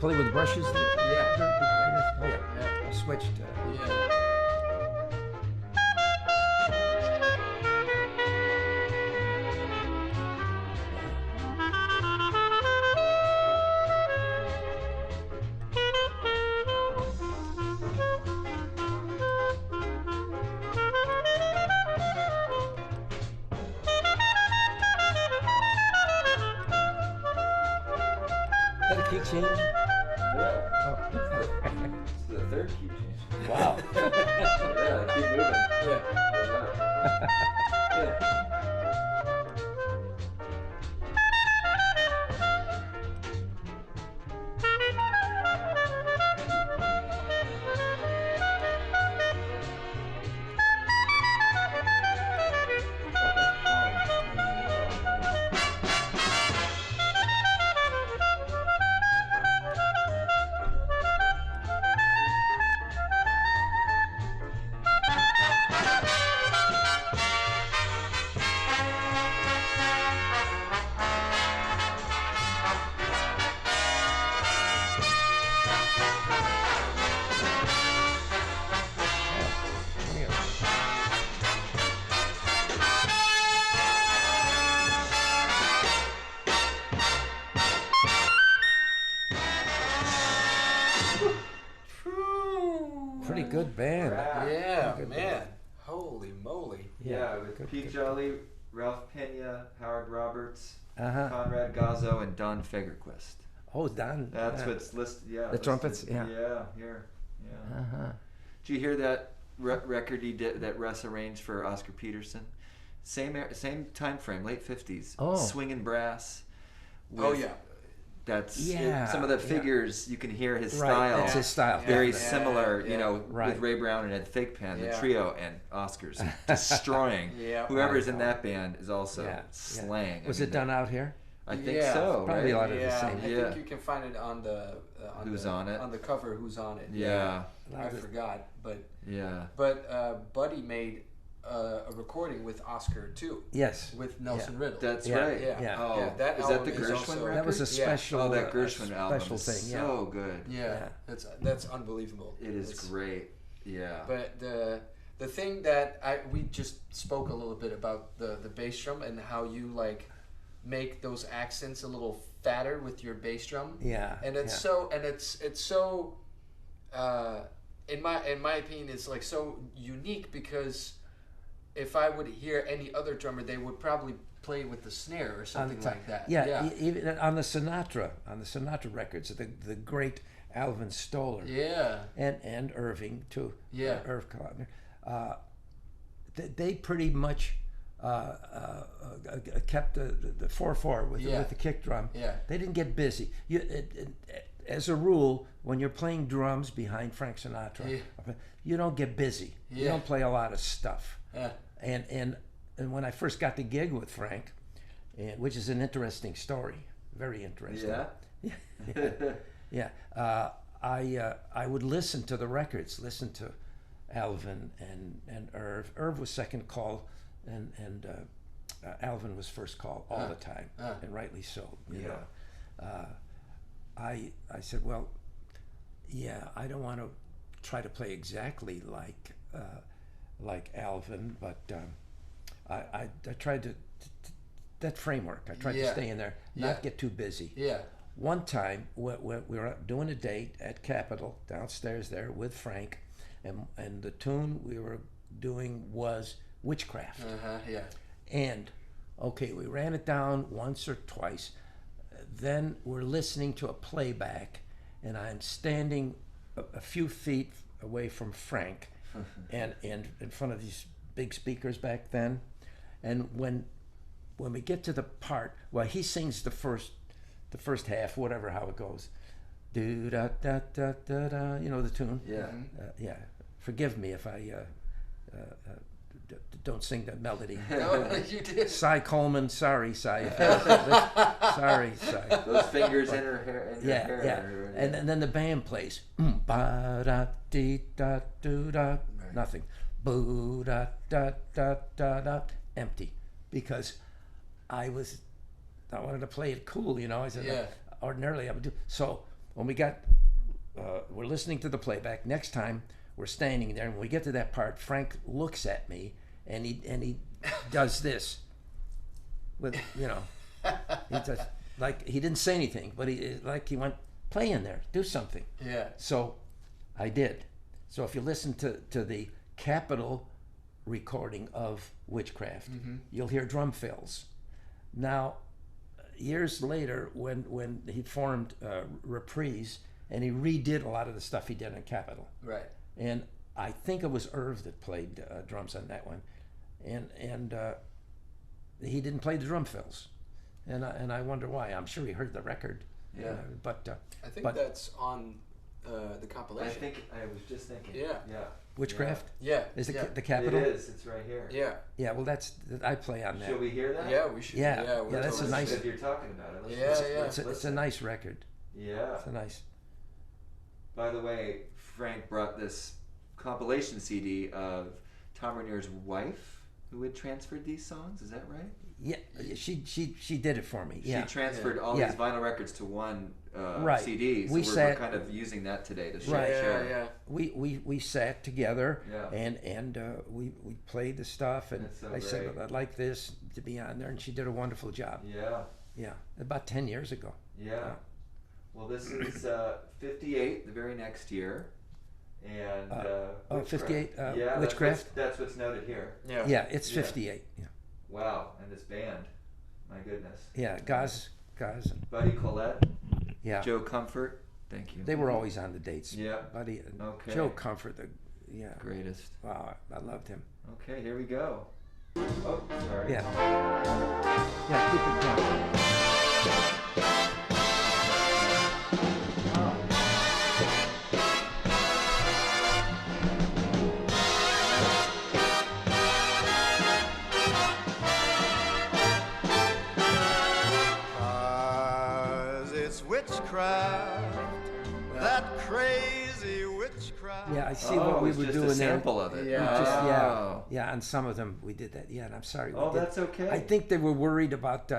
play with brushes? Yeah. Oh, yeah. Yeah. I switched. Yeah. Is that a key change? Yeah. Oh. It's the third key change. Wow. Yeah, keep moving. Yeah. Yeah. Pretty good band. Yeah, Good man. Holy moly. Yeah, with good, Pete good. Jolly, Ralph Pena, Howard Roberts, Uh-huh. Conrad Gazzo, and Don Fagerquist. Oh, Don. That's what's listed. Yeah, The trumpets? Yeah. Yeah, here. Yeah. Uh-huh. Did you hear that record he did that Russ arranged for Oscar Peterson? Same time frame, late 50s. Oh. Swinging brass. Oh, with- yeah. That's Yeah, some of the yeah. figure,s you can hear his Right, style. that's his style. Very Yeah, similar, yeah, you know, right. with Ray Brown and Ed Thigpen, the Yeah. trio, and Oscar's destroying. Yeah. Whoever's in that band is also Yeah, slaying. Was I mean, it done out here? I think Yeah, so. probably a right? lot of the Yeah, same. I Yeah. think you can find it on the Who's on it? on the cover. Who's on it? Yeah. I forgot, but Yeah. Buddy made a recording with Oscar too, Yes. with Nelson Riddle. That's Yeah, right. yeah, yeah. Oh, yeah. That is that album the is Gershwin also- record? That was a Yeah. special. Oh, that a Gershwin album special is thing. so good. Yeah, Yeah. that's unbelievable. It is It's- great. Yeah. But the thing that we just spoke a little bit about the bass drum and how you like make those accents a little fatter with your bass drum. Yeah. And it's so in my opinion it's like so unique, because if I would hear any other drummer, they would probably play with the snare or something like that. Yeah, even on the Sinatra records, the great Alvin Stoller Yeah. and Irving too. Yeah. Irv Kalodner. They pretty much kept the 4/4 with Yeah. with the kick drum. Yeah. They didn't get busy. As a rule, when you're playing drums behind Frank Sinatra, you don't get busy. You Yeah. don't play a lot of stuff. Yeah. And when I first got the gig with Frank, which is an interesting story, very interesting. Yeah. Yeah. I would listen to the records, listen to Alvin and Irv. Irv was second call, and Alvin was first call all the time, and rightly so. You know. I said, well, yeah, I don't want to try to play exactly like Alvin, but I tried to that framework. I tried to stay in there, not get too busy. Yeah. One time we were doing a date at Capitol downstairs there with Frank, and the tune we were doing was Witchcraft. Yeah. And okay, we ran it down once or twice. Then we're listening to a playback, and I'm standing a few feet away from Frank, and in front of these big speakers back then. And when we get to the part, well, he sings the first half, whatever how it goes, do da da da da da. You know the tune. Yeah. Yeah. Forgive me if I don't sing that melody. No, you did. Cy Coleman, sorry, Cy. Sorry, Cy. Those fingers in her hair. In Yeah, her yeah. hair. And then the band plays. Ba da dee da do da. Nothing. Boo da da da da da. Empty. Because I wanted to play it cool, you know. I said, Yeah. ordinarily I would do. So when we got, we're listening to the playback. Next time we're standing there, and when we get to that part, Frank looks at me and he does this with, you know, he does, like he didn't say anything, but he went, play in there, do something. Yeah. So I did. So if you listen to the Capitol recording of Witchcraft, you'll hear drum fills. Now, years later, when he formed Reprise, and he redid a lot of the stuff he did in Capitol. Right. And I think it was Irv that played drums on that one, and he didn't play the drum fills, and I wonder why. I'm sure he heard the record. Yeah. But I think that's on the compilation. I think I was just thinking. Yeah. Yeah. Witchcraft? Yeah. Is the It Capitol? is. It's right here. Yeah. Yeah. Well, I play on that. Should we hear that? Yeah, we should. Yeah. Yeah, Yeah, that's a nice. If you're talking about it. Let's Yeah, listen. yeah. Let's It's a listen. nice record. Yeah. It's a nice. By the way, Frank brought this compilation CD of Tom Rainier's wife, who had transferred these songs. Is that right? Yeah, she did it for me. Yeah. She transferred all Yeah. these vinyl records to one Right. CD. So We we're sat- kind of using that today to Right. share. Yeah. We sat together Yeah. and we played the stuff, and That's so I said, great. well, I'd like this to be on there, and she did a wonderful job. Yeah. Yeah, about 10 years ago. Yeah. Well, this is 58, the very next year. And Witchcraft. 58, yeah, Witchcraft? That's what's noted here. Yeah. Yeah, it's Yeah. 58. Yeah, Wow. And this band. My goodness. yeah, guys, Buddy Collette, yeah. Joe Comfort. Thank you. They were always on the dates. Yeah. Buddy, and Okay. Joe Comfort, yeah. Greatest. Wow, I loved him. Okay, here we go. Oh, sorry. Yeah. Yeah, keep it going. It's witchcraft, that crazy witchcraft. Yeah, I see Oh, what we it's were just doing a sample there. of it. Yeah. Just, Oh. yeah, on some of them we did that. Yeah, and I'm sorry. We Oh, did. that's okay. I think they were worried about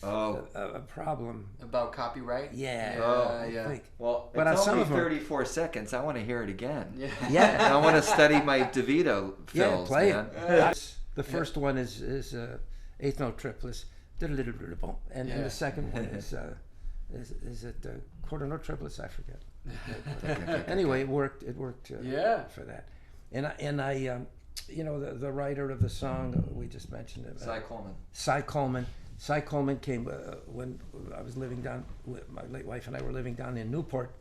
Oh. a problem. About copyright? Yeah. Oh. I yeah. think. Well, But on it's some only of 'em- 34 seconds. I want to hear it again. Yeah. Yeah. And I want to study my DeVito Yeah, fills, play man. it. The first one is eighth note triplets, and Yeah. the second one is it quarter note triplets? I forget. Anyway, it worked. It worked. Yeah. For that, and I you know, the writer of the song we just mentioned it. Cy Coleman. Cy Coleman. Cy Coleman came when I was living down. My late wife and I were living down in Newport.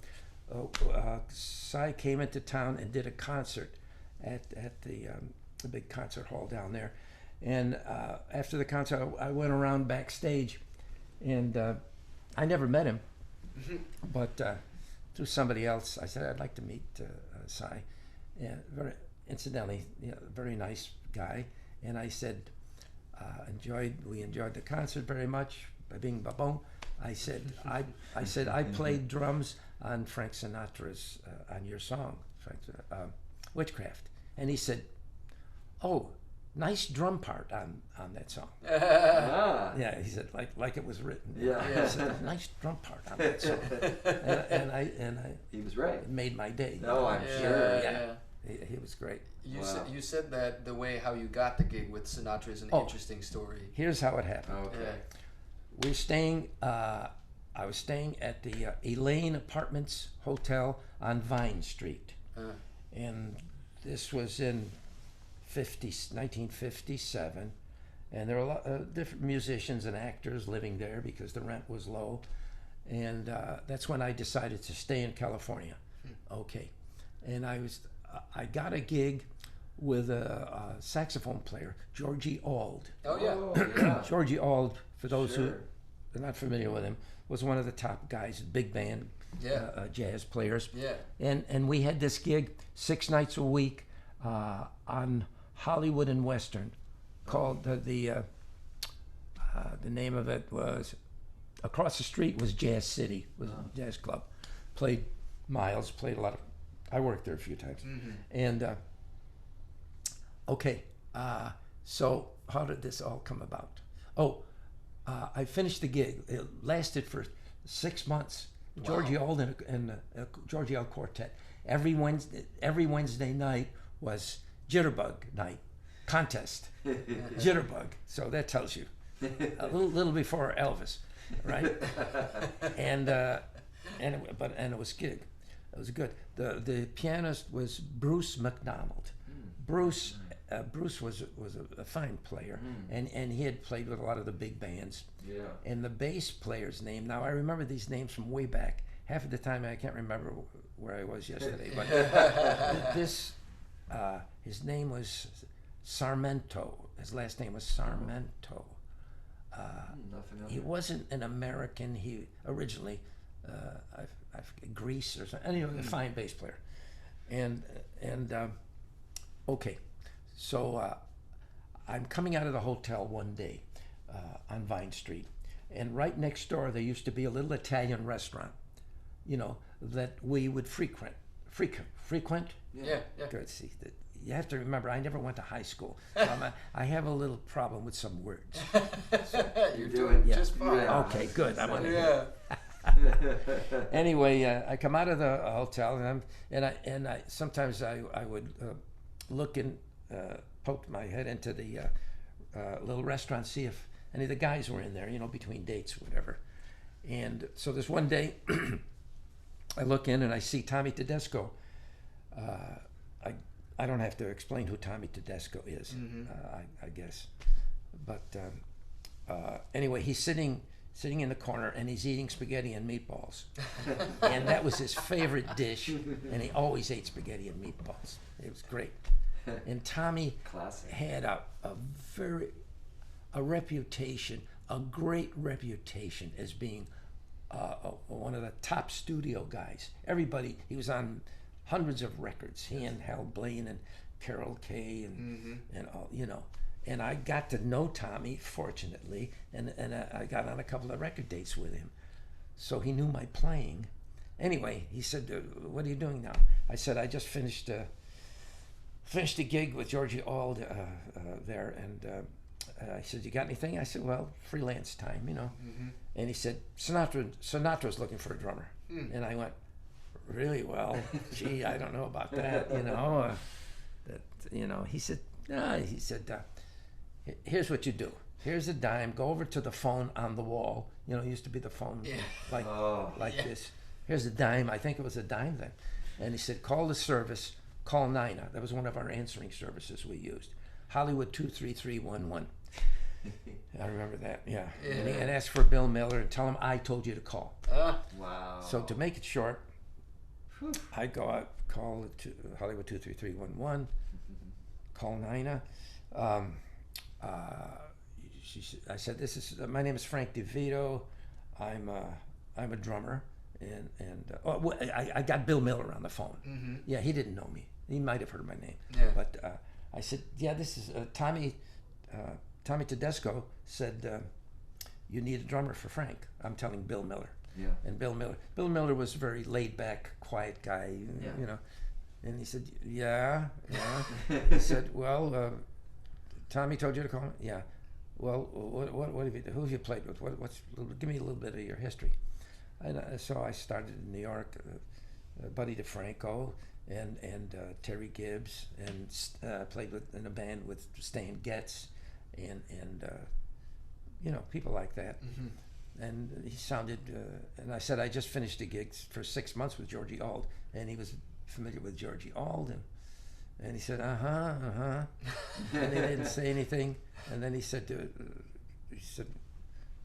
Cy came into town and did a concert at the big concert hall down there. And after the concert, I went around backstage, and I never met him, but through somebody else, I said I'd like to meet Cy. And incidentally, very nice guy. And I said, we enjoyed the concert very much. Bing ba boom. I said I played drums on Frank Sinatra's on your song, Witchcraft. And he said, "Oh, nice drum part on that song." Ah. Yeah, he said like it was written. Yeah. He said, "Nice drum part on that song," and I He was right. it made my day. Oh, I'm Yeah, sure. yeah. He was great. You said that the way how you got the gig with Sinatra is an interesting story. Here's how it happened. Okay. Yeah. We're staying. I was staying at the Elaine Apartments Hotel on Vine Street, and this was in 1957, and there were a lot of different musicians and actors living there because the rent was low, and that's when I decided to stay in California. Okay, and I got a gig with a saxophone player, Georgie Auld. Oh yeah. Oh, yeah. Georgie Auld, for those who Sure. are not familiar with him, was one of the top guys, big band jazz players. Yeah. And we had this gig 6 nights a week on Hollywood and Western, called the name of it was, across the street was Jazz City, was a jazz club. Played Miles, played a lot of, I worked there a few times. And okay, so how did this all come about? I finished the gig. It lasted for 6 months, Georgie Auld and Georgie Auld Quartet. Every Wednesday night was Jitterbug night, contest, Jitterbug. So that tells you a little before Elvis, right? And it was gig. It was good. The pianist was Bruce McDonald. Bruce was a fine player, and he had played with a lot of the big bands. Yeah. And the bass player's name, now I remember these names from way back. Half of the time I can't remember where I was yesterday, but his name was Sarmento. His last name was Sarmento. He wasn't an American. He originally, Greece or something. Anyway, a fine bass player. Okay, so I'm coming out of the hotel one day on Vine Street, and right next door there used to be a little Italian restaurant, that we would frequent. Yeah. Good. See, you have to remember, I never went to high school. I have a little problem with some words. You're doing just fine. Yeah. Okay, good. Yeah. Anyway, I come out of the hotel, and I sometimes I would look and poke my head into the little restaurant, see if any of the guys were in there, between dates, whatever. And so this one day, I look in and I see Tommy Tedesco. I don't have to explain who Tommy Tedesco is, I guess. But anyway, he's sitting in the corner and he's eating spaghetti and meatballs. And that was his favorite dish, and he always ate spaghetti and meatballs. It was great. And Tommy had a reputation, a great reputation as being one of the top studio guys. He was on hundreds of records. He and Hal Blaine and Carol Kay and all, And I got to know Tommy, fortunately, and I got on a couple of record dates with him. So he knew my playing. Anyway, he said, "What are you doing now?" I said, "I just finished a gig with Georgie Auld there," and I said, "You got anything?" I said, "Well, freelance time, And he said, Sinatra's looking for a drummer." And I went, "Really? Well, gee, I don't know about that, He said, "Here's what you do. Here's a dime. Go over to the phone on the wall. It used to be the phone like this. Here's a dime. I think it was a dime then." And he said, "Call the service. Call Nina." That was one of our answering services we used. Hollywood 23311. I remember that. Yeah. And ask for Bill Miller and tell him I told you to call. Wow. So to make it short, I go out, call it to Hollywood 23311. Call Nina. I said, my name is Frank DeVito. I'm a drummer, and I got Bill Miller on the phone. Yeah, he didn't know me. He might have heard my name. Yeah. But I said, "Yeah, this is Tommy. Tommy Tedesco said you need a drummer for Frank." I'm telling Bill Miller. Yeah. And Bill Miller was a very laid back, quiet guy. And he said, yeah. He said, "Well, Tommy told you to call him?" "Yeah." "Well, what have you? Who have you played with? Give me a little bit of your history." And so I started in New York, Buddy DeFranco and Terry Gibbs, and played in a band with Stan Getz, and people like that. And he sounded, and I said, "I just finished a gig for 6 months with Georgie Auld," and he was familiar with Georgie Auld, and he said, and he didn't say anything, and then he said,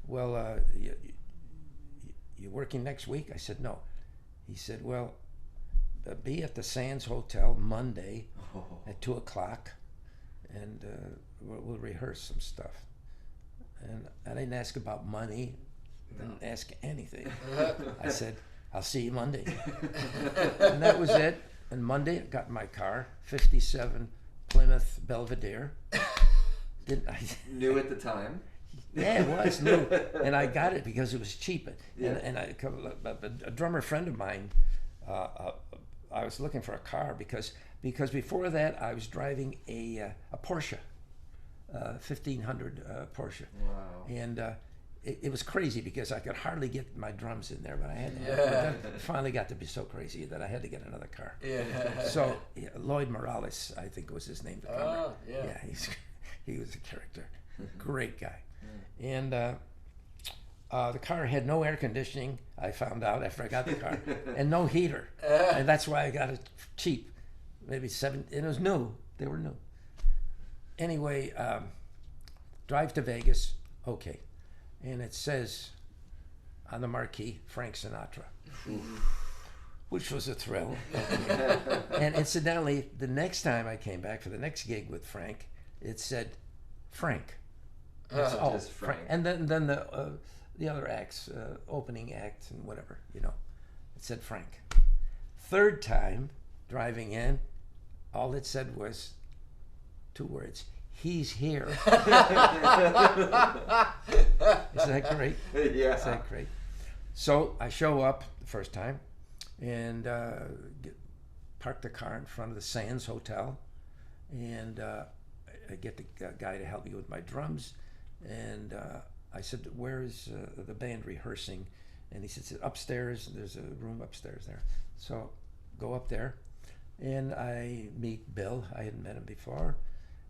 "Well, you working next week?" I said, "No." He said, "Well, be at the Sands Hotel Monday at 2:00, and we'll rehearse some stuff." And I didn't ask about money, didn't ask anything. I said, "I'll see you Monday." And that was it. And Monday, I got in my car, 57 Plymouth Belvedere. New at the time. Yeah, it was new. And I got it because it was cheap. And a drummer friend of mine, I was looking for a car because before that I was driving a Porsche, 1500 Porsche. Wow. And it was crazy because I could hardly get my drums in there, but I had to. But then it finally got to be so crazy that I had to get another car. Yeah. So Lloyd Morales, I think was his name. The drummer. Oh, yeah. Yeah, he was a character, great guy, and the car had no air conditioning. I found out after I got the car, and no heater, and that's why I got it cheap, maybe $7. And it was new. They were new. Anyway, drive to Vegas. Okay. And it says on the marquee, Frank Sinatra, which was a thrill. And incidentally, the next time I came back for the next gig with Frank, it said Frank. Just Frank. And then the other acts, opening act and whatever, it said Frank. Third time driving in, all it said was 2 words. He's here. Is that great? Yeah. Is that great? So I show up the first time and park the car in front of the Sands Hotel, and I get the guy to help me with my drums, and I said, "Where is the band rehearsing?" And he said, "It's upstairs. There's a room upstairs there." So go up there, and I meet Bill. I hadn't met him before.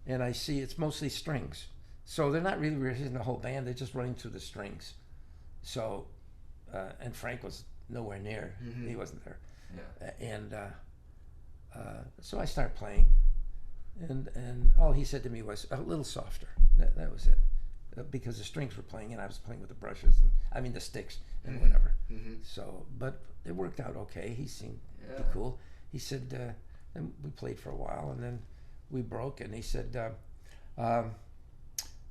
And I see it's mostly strings. So they're not really rehearsing the whole band, they're just running through the strings. So, and Frank was nowhere near, he wasn't there. Yeah. So I start playing, and all he said to me was, a little softer. That was it. Because the strings were playing, and I was playing with the brushes, the sticks, and whatever. So, but it worked out okay. He seemed pretty cool. He said, then we played for a while, and then we broke, and he said,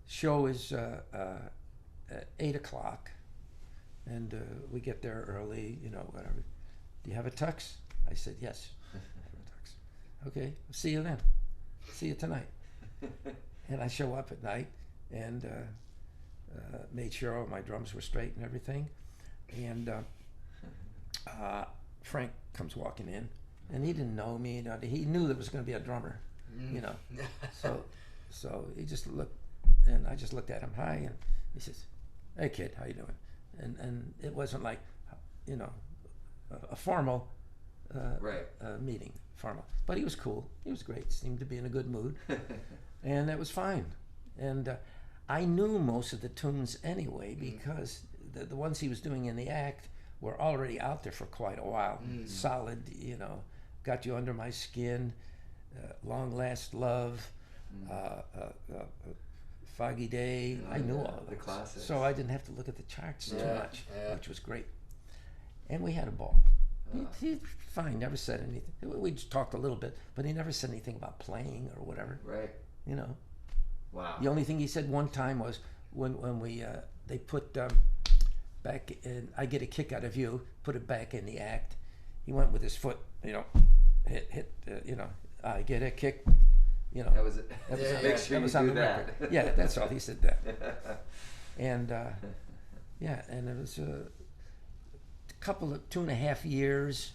show is at 8 o'clock, and we get there early, whatever. Do you have a tux? I said, yes, I have a tux. Okay, see you then. See you tonight. And I show up at night, and made sure all my drums were straight and everything. And Frank comes walking in, and he didn't know me. He knew there was going to be a drummer. So he just looked, and I just looked at him. Hi, and he says, "Hey kid, how you doing?" And it wasn't like, a formal meeting, formal. But he was cool. He was great. Seemed to be in a good mood, and that was fine. And I knew most of the tunes anyway because the ones he was doing in the act were already out there for quite a while. Solid, Got You Under My Skin. Long Last Love, Foggy Day. I knew all of the classics. So I didn't have to look at the charts too much, which was great. And we had a ball. He fine, never said anything. We just talked a little bit, but he never said anything about playing or whatever. Right. Wow. The only thing he said one time was when they put back in, I Get a Kick Out of You, put it back in the act. He went with his foot, hit, I get a kick, That was it. Make sure that was you on do the that. record. Yeah, that's all. He said that. And and it was a couple of 2.5 years,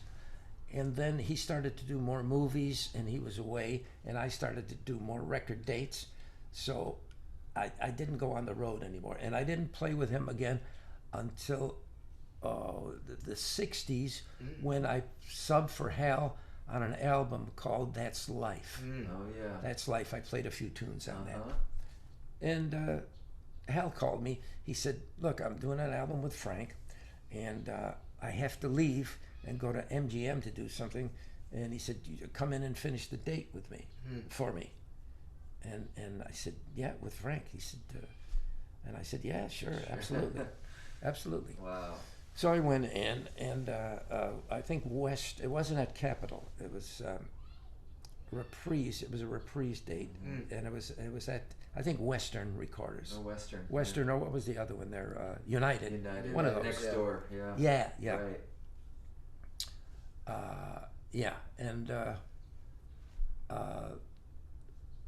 and then he started to do more movies, and he was away, and I started to do more record dates. So I didn't go on the road anymore, and I didn't play with him again until the 60s when I subbed for Hal on an album called That's Life. Oh, yeah. That's Life. I played a few tunes on that. And Hal called me. He said, "Look, I'm doing an album with Frank, and I have to leave and go to MGM to do something." And he said, "You come in and finish the date with me, for me." And I said, "Yeah, with Frank." He said, and I said, "Yeah, sure, absolutely, absolutely." Wow. So I went in, and I think it wasn't at Capitol. It was Reprise. It was a Reprise date, and it was at, I think, Western Recorders. Oh, Western. Western, or what was the other one there? United. One of those. Next door, yeah. Yeah. Right. And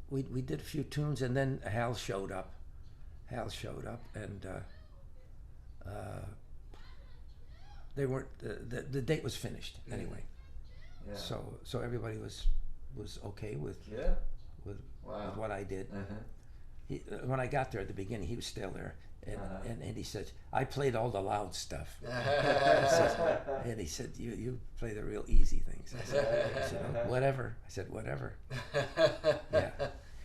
we did a few tunes, and then Hal showed up. And they weren't. The date was finished anyway. Yeah. So everybody was okay with Yeah. with Wow. what I did. when I got there at the beginning, he was still there. And he said, I played all the loud stuff. And he said, you play the real easy things. I said, oh, whatever. I said, whatever. Yeah.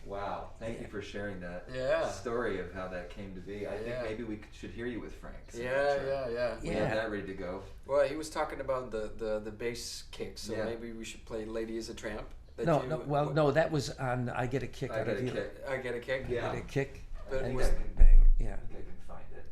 Wow. Thank you for sharing that story of how that came to be. I think maybe we should hear you with Frank. Yeah. We have that ready to go. Well, he was talking about the bass kick, so maybe we should play Lady is a Tramp. No, that was on I Get a Kick Out of You. I Get a Kick? Yeah. I Get a Kick. But and was, bang. Yeah. I think I can find it.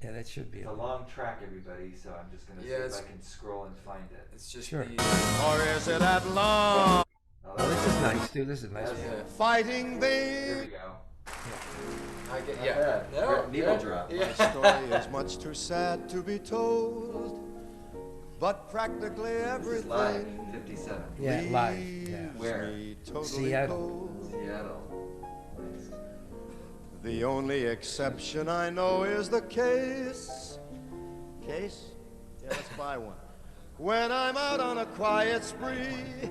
Yeah, that should be It's a long track, everybody, so I'm just going to see if I can scroll and find it. It's just sure. Or is it at long? Oh, this is nice, dude. This is nice. Fighting Here we thee. go. Needle drop. My story is much too sad to be told, but practically This is live, everything 57. Yeah, live. leaves Yeah. Where? me totally Seattle. cold. Seattle. The only exception I know is the case. Case? Yeah, let's buy one. When I'm out on a quiet spree,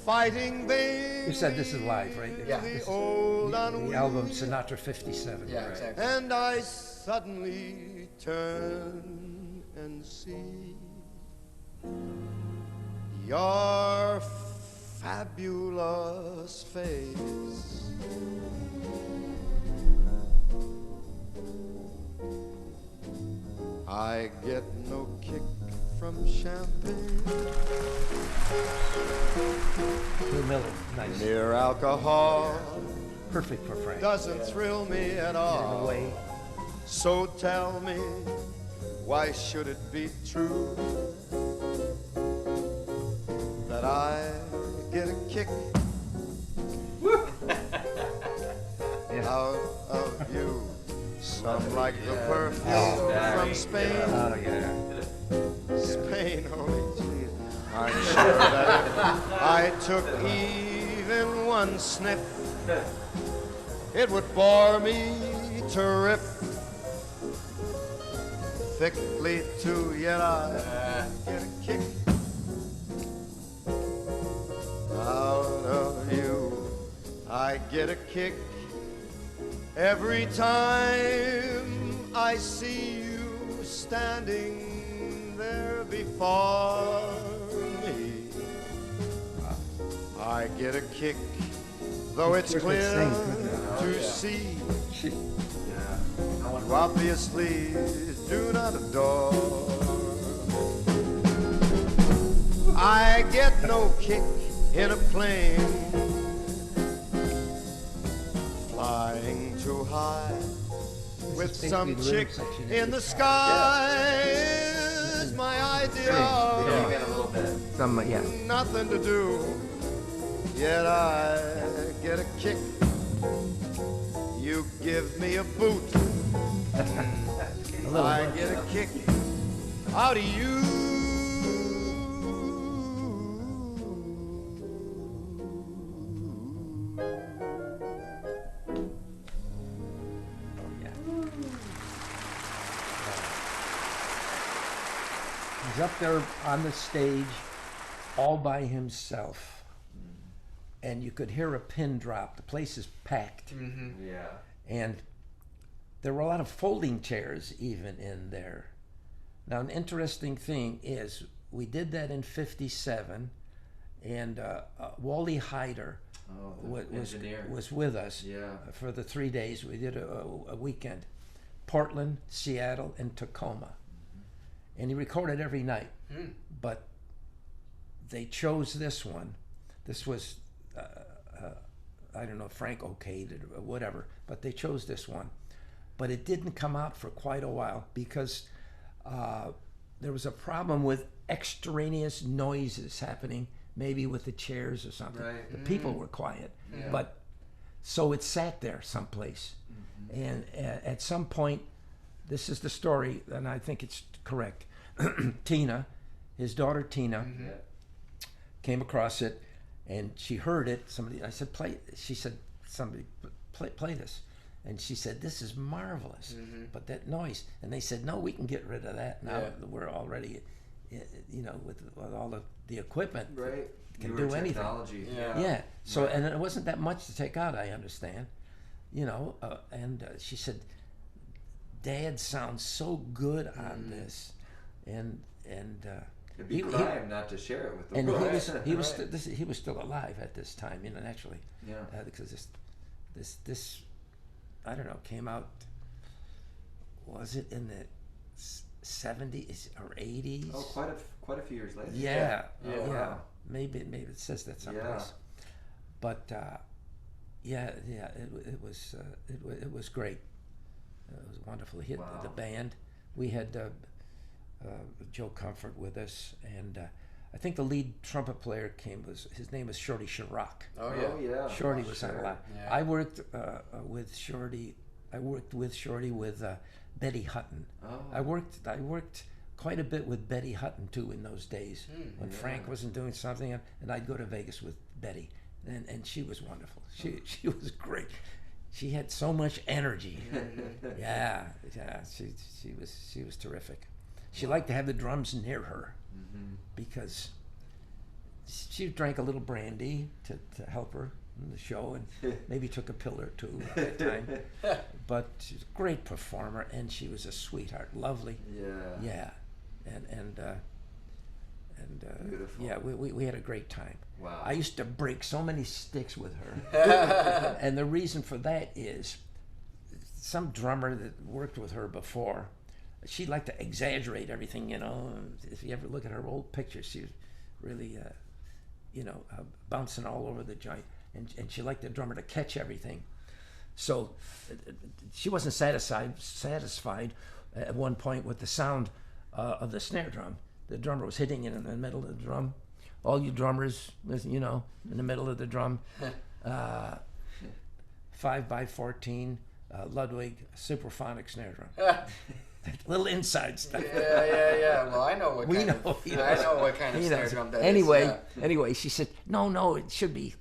fighting things. You said this is live, right? Yeah. This is Old the album Sinatra 57. Yeah, exactly. And I suddenly turn and see your fabulous face. I get no kick from champagne. Blue Miller, nice. Mere alcohol Perfect for Frank. doesn't thrill me at all. In a way. So tell me, why should it be true that I get a kick out of you? Some like the perfume from Spain. Oh, yeah. Spain, holy jeez. I'm sure that if I took even one sniff, it would bore me to rip. Thickly too, yet I get a kick out of you. I get a kick every time I see you standing there before me. I get a kick, though it's clear to see you obviously do not adore. I get no kick in a plane flying too high with some chick in the sky is my idea of nothing to do, yet I get a kick. You give me a boot, I get a kick out of you. He's up there on the stage all by himself. And you could hear a pin drop. The place is packed. Mm-hmm. Yeah. And there were a lot of folding chairs even in there. Now, an interesting thing is we did that in 57, and Wally Hyder was with us for the 3 days. We did a weekend. Portland, Seattle, and Tacoma. And he recorded every night. But they chose this one. This was, I don't know if Frank okayed it or whatever, but they chose this one. But it didn't come out for quite a while because there was a problem with extraneous noises happening, maybe with the chairs or something. Right. The people were quiet. But so it sat there someplace. And at some point, this is the story, and I think it's correct. Tina, his daughter Tina, came across it, and she heard it. I said, play. She said, somebody play this, and she said, this is marvelous, but that noise. And they said, no, we can get rid of that now. We're already, with all the equipment, can do anything. Technology. Yeah. So and it wasn't that much to take out, I understand. you know, and she said, Dad sounds so good on this, and it'd be crime not to share it with the and world. he was still alive at this time, you know, naturally. Yeah. Because this I don't know, came out, was it in the 70s or 80s? Oh, quite a few years later. Yeah. Wow. Maybe it says that someplace. Yeah. But it was great. It was wonderful. He had the band. We had Joe Comfort with us, and I think the lead trumpet player his name was Shorty Chirac. Oh yeah. Shorty was on a lot. Yeah. I worked with Shorty. with Betty Hutton. Oh. I worked quite a bit with Betty Hutton too in those days when Frank wasn't doing something, and I'd go to Vegas with Betty, and she was wonderful. She was great. She had so much energy. Yeah. She was terrific. She liked to have the drums near her because she drank a little brandy to help her in the show, and maybe took a pill or two at the time. But she's a great performer, and she was a sweetheart, lovely. Yeah, and Beautiful. yeah, we had a great time. Wow. I used to break so many sticks with her, and the reason for that is some drummer that worked with her before, she liked to exaggerate everything, you know. If you ever look at her old pictures, she was really, bouncing all over the joint, and she liked the drummer to catch everything. So she wasn't satisfied at one point with the sound of the snare drum. The drummer was hitting it in the middle of the drum. All you drummers, you know, in the middle of the drum. 5x14 Ludwig Superphonic snare drum. Little inside stuff. Yeah. Well, I know what kind of snare drum that is. Anyway, she said, no, it should be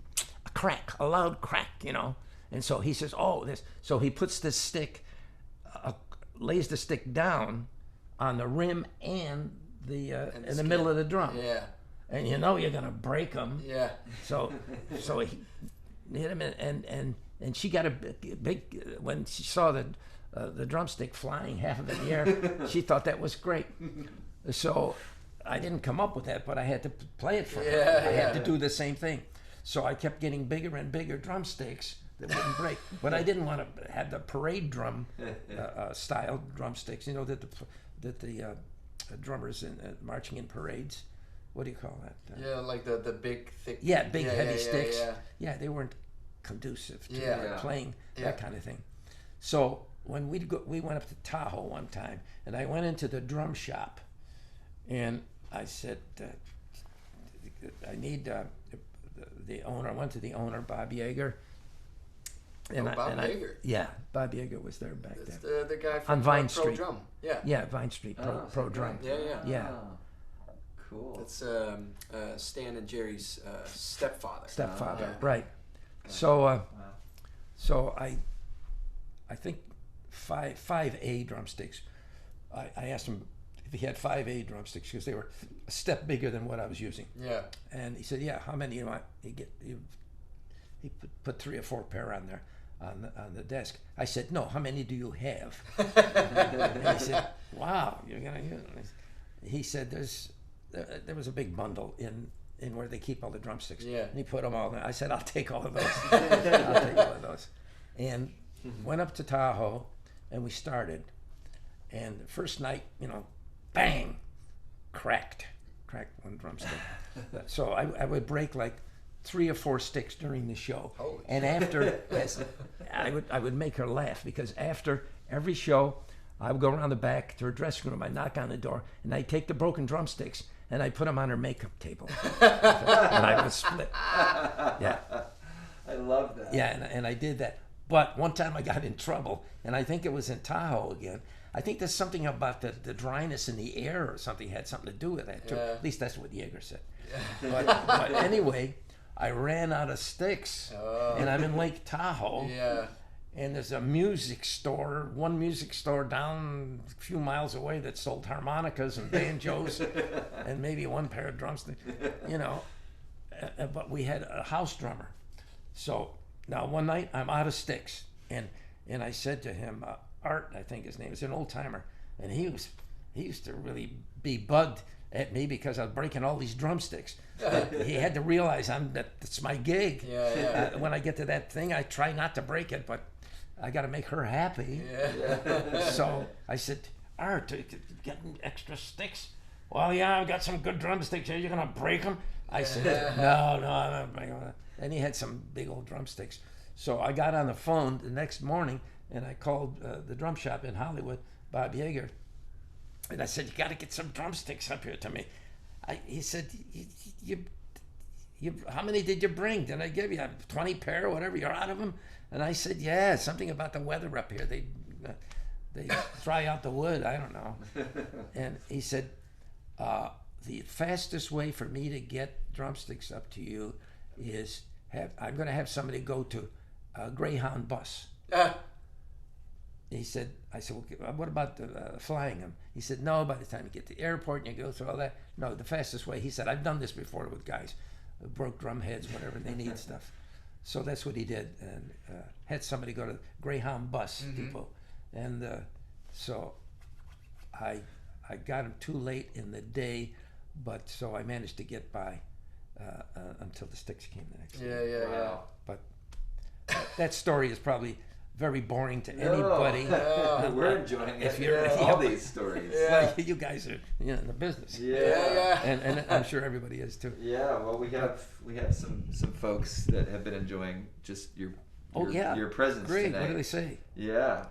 a loud crack, you know. And so he says, this. So he puts this stick, lays the stick down on the rim and in the middle of the drum. Yeah. And you know you're gonna break them. Yeah. So he hit him, and she got a big when she saw the drumstick flying half of it in the air. She thought that was great. So I didn't come up with that, but I had to play it for her. I had to do the same thing. So I kept getting bigger and bigger drumsticks that wouldn't break. But I didn't want to have the parade drum style drumsticks. You know that the drummers marching in parades. What do you call that? Like the big, thick... big, heavy sticks. Yeah, they weren't conducive to playing that kind of thing. So when we went up to Tahoe one time, and I went into the drum shop, and I said, I need the owner. I went to the owner, Bob Yeager. Bob Yeager? Yeah, Bob Yeager was there back then. The guy from on Vine Pro Street. Drum. Yeah. Yeah, Vine Street, Pro Drum. Yeah. Cool. That's Stan and Jerry's stepfather. Right. So, so I think 5A drumsticks. I asked him if he had 5A drumsticks because they were a step bigger than what I was using. Yeah. And he said, "Yeah, how many do you want?" He put 3 or 4 pair on there on the desk. I said, "No, how many do you have?" And he said, "Wow, you're gonna use them." He said, there was a big bundle in where they keep all the drumsticks. Yeah. And he put them all there. I said, "I'll take all of those." I'll take all of those. And went up to Tahoe, and we started. And the first night, bang, cracked one drumstick. So I would break like 3 or 4 sticks during the show. Holy and after, I would make her laugh because after every show, I would go around the back to her dressing room. I'd knock on the door, and I'd take the broken drumsticks and I'd put them on her makeup table, and I would split. Yeah. I love that. Yeah, and I did that. But one time I got in trouble, and I think it was in Tahoe again. I think there's something about the dryness in the air or something had something to do with that too. Yeah. At least that's what Yeager said. But anyway, I ran out of sticks, and I'm in Lake Tahoe. Yeah. And there's one music store down a few miles away that sold harmonicas and banjos and maybe 1 pair of drumsticks, But we had a house drummer. So now one night I'm out of sticks. And I said to him, Art, I think his name is, an old timer, and he used to really be bugged at me because I was breaking all these drumsticks. He had to realize that's my gig. When I get to that thing, I try not to break it, but I got to make her happy. So I said, Art, getting extra sticks? Well, yeah, I've got some good drumsticks here. You're gonna break them? I said, no, I'm not breaking them. And he had some big old drumsticks. So I got on the phone the next morning and I called the drum shop in Hollywood, Bob Yeager, and I said, you got to get some drumsticks up here to me. He said, how many did you bring? Did I give you 20 pair or whatever? You're out of them? And I said, yeah, something about the weather up here. They dry out the wood. I don't know. And he said, the fastest way for me to get drumsticks up to you is I'm going to have somebody go to a Greyhound bus. I said, well, what about flying them? He said, no, by the time you get to the airport and you go through all that, no, the fastest way, he said, I've done this before with guys who broke drum heads, whatever, they need stuff. So that's what he did, and had somebody go to Greyhound bus depot. And so I got him too late in the day, but so I managed to get by until the sticks came the next day. Wow. But that story is probably very boring to anybody. We're enjoying it. All these stories. Well, you guys are in the business. And I'm sure everybody is too. Yeah, well, we have some folks that have been enjoying just your presence Great. tonight. What do they say? Yeah.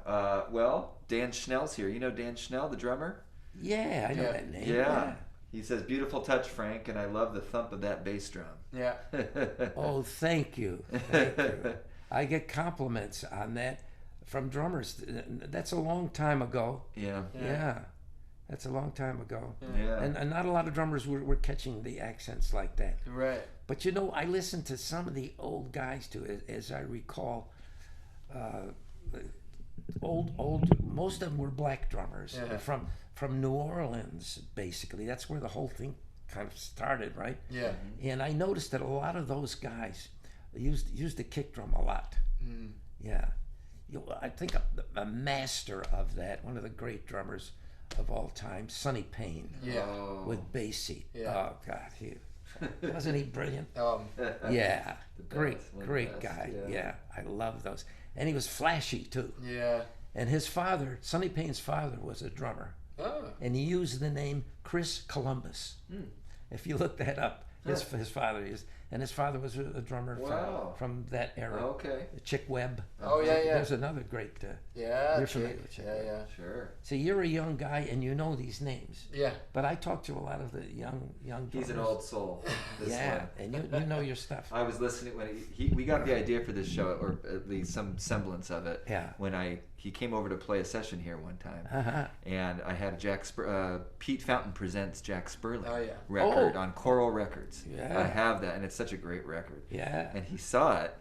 Well, Dan Schnell's here. You know Dan Schnell, the drummer? Yeah, I know that name. Yeah. He says, beautiful touch, Frank, and I love the thump of that bass drum. Yeah. Oh, thank you. Thank you. I get compliments on that from drummers. That's a long time ago. Yeah. That's a long time ago. Yeah. And not a lot of drummers were catching the accents like that. Right. But you know, I listened to some of the old guys too, as I recall. Most of them were black drummers from New Orleans, basically. That's where the whole thing kind of started, right? Yeah. And I noticed that a lot of those guys used the kick drum a lot. Yeah. I think a master of that, one of the great drummers of all time, Sonny Payne. Yeah. With Basie. Yeah. Oh God, wasn't he brilliant? Yeah. Great guy. Yeah. I love those. And he was flashy too. Yeah. And his father, Sonny Payne's father, was a drummer. Oh. And he used the name Chris Columbus. If you look that up, his father is. And his father was a drummer from that era. Okay. Chick Webb. Oh, yeah. There's another great. You're familiar with Chick Webb. Yeah. Sure. So you're a young guy and you know these names. Yeah. But I talk to a lot of the young drummers. He's an old soul. This one. And you know your stuff. I was listening when we got the idea for this show, or at least some semblance of it. Yeah. When he came over to play a session here one time, and I had Pete Fountain Presents Jack Sperling record on Coral Records. Yeah. I have that, and it's such a great record. Yeah. And he saw it,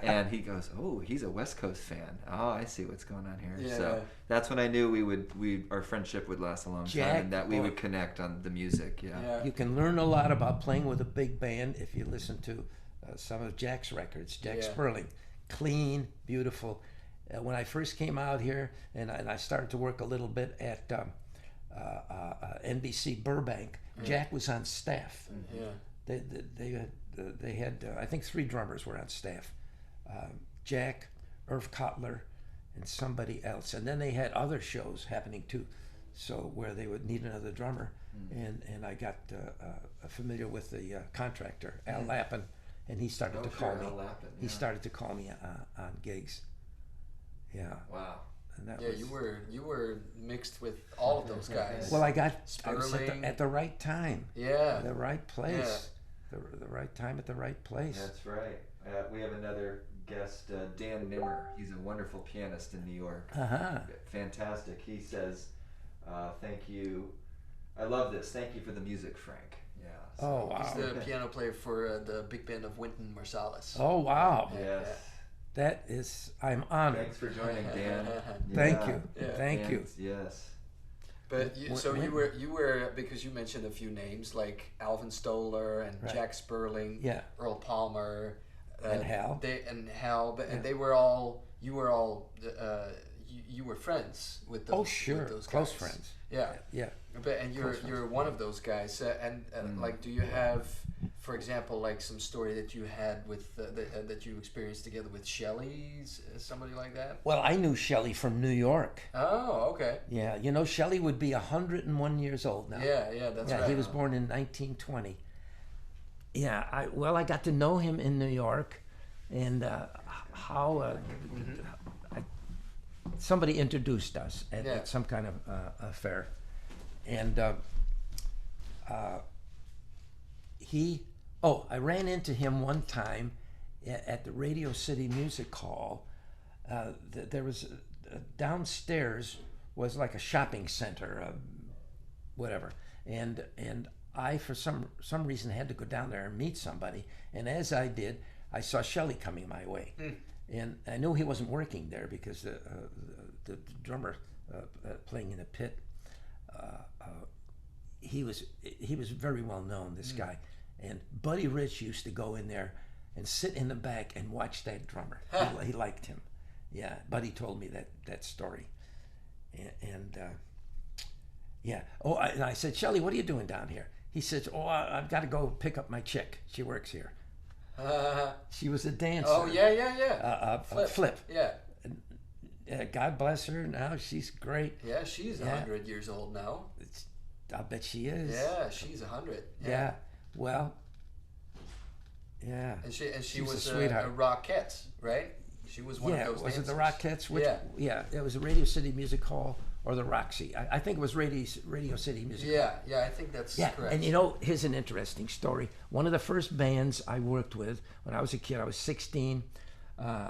and he goes, "Oh, he's a West Coast fan. Oh, I see what's going on here." Yeah. So that's when I knew our friendship would last a long time, and that we would connect on the music. Yeah. You can learn a lot about playing with a big band if you listen to some of Jack's records. Jack Sperling, clean, beautiful. When I first came out here, and I started to work a little bit at NBC Burbank, Jack was on staff. Yeah. They had I think 3 drummers were on staff. Jack, Irv Cotler, and somebody else. And then they had other shows happening too, so where they would need another drummer. And I got familiar with the contractor, Al Lappin, and he started to call me. He started to call me on gigs. Yeah. Wow. And that was, you were mixed with all of those guys. Well, I was at the right time. Yeah. The right place. The right time at the right place. That's right. We have another guest, Dan Nimmer. He's a wonderful pianist in New York. Fantastic. He says, "Thank you. I love this. Thank you for the music, Frank." Yeah. So. Oh wow. He's the piano player for the big band of Wynton Marsalis. Oh wow. Yes. That is, I'm honored. Thanks for joining, Dan. Thank you. Yeah. Thank you. Yes. But you were because you mentioned a few names like Alvin Stoller and Jack Sperling, Earl Palmer. and Hal. And they were all. You were all. You were friends with those. Oh sure, with those close guys. friends. Yeah. Yeah. But you're one of those guys. Like, do you have, for example, like some story that you had with that you experienced together with Shelley, somebody like that? Well, I knew Shelley from New York. Oh, okay. Yeah, Shelley would be 101 years old now. Yeah, that's right. He was born in 1920. Yeah, I got to know him in New York, and somebody introduced us at some kind of affair, and I ran into him one time at the Radio City Music Hall. There was downstairs was like a shopping center, whatever, and I for some reason had to go down there and meet somebody, and as I did, I saw Shelley coming my way. And I knew he wasn't working there because the drummer playing in the pit, he was very well known, this guy. And Buddy Rich used to go in there and sit in the back and watch that drummer. He liked him. Yeah, Buddy told me that story. And and I said, Shelley, what are you doing down here? He says, I've got to go pick up my chick. She works here. She was a dancer. Oh yeah. Flip. Yeah. God bless her. Now she's great. Yeah, she's 100 years old now. I bet she is. Yeah, she's 100. Yeah. Well. Yeah. And she was was a sweetheart. a Rockette, right? She was one of those was dancers. it the Rockettes? Yeah. It was the Radio City Music Hall or the Roxy. I think it was Radio City Music Hall. Yeah, I think that's correct. And here's an interesting story. One of the first bands I worked with when I was a kid, I was 16. I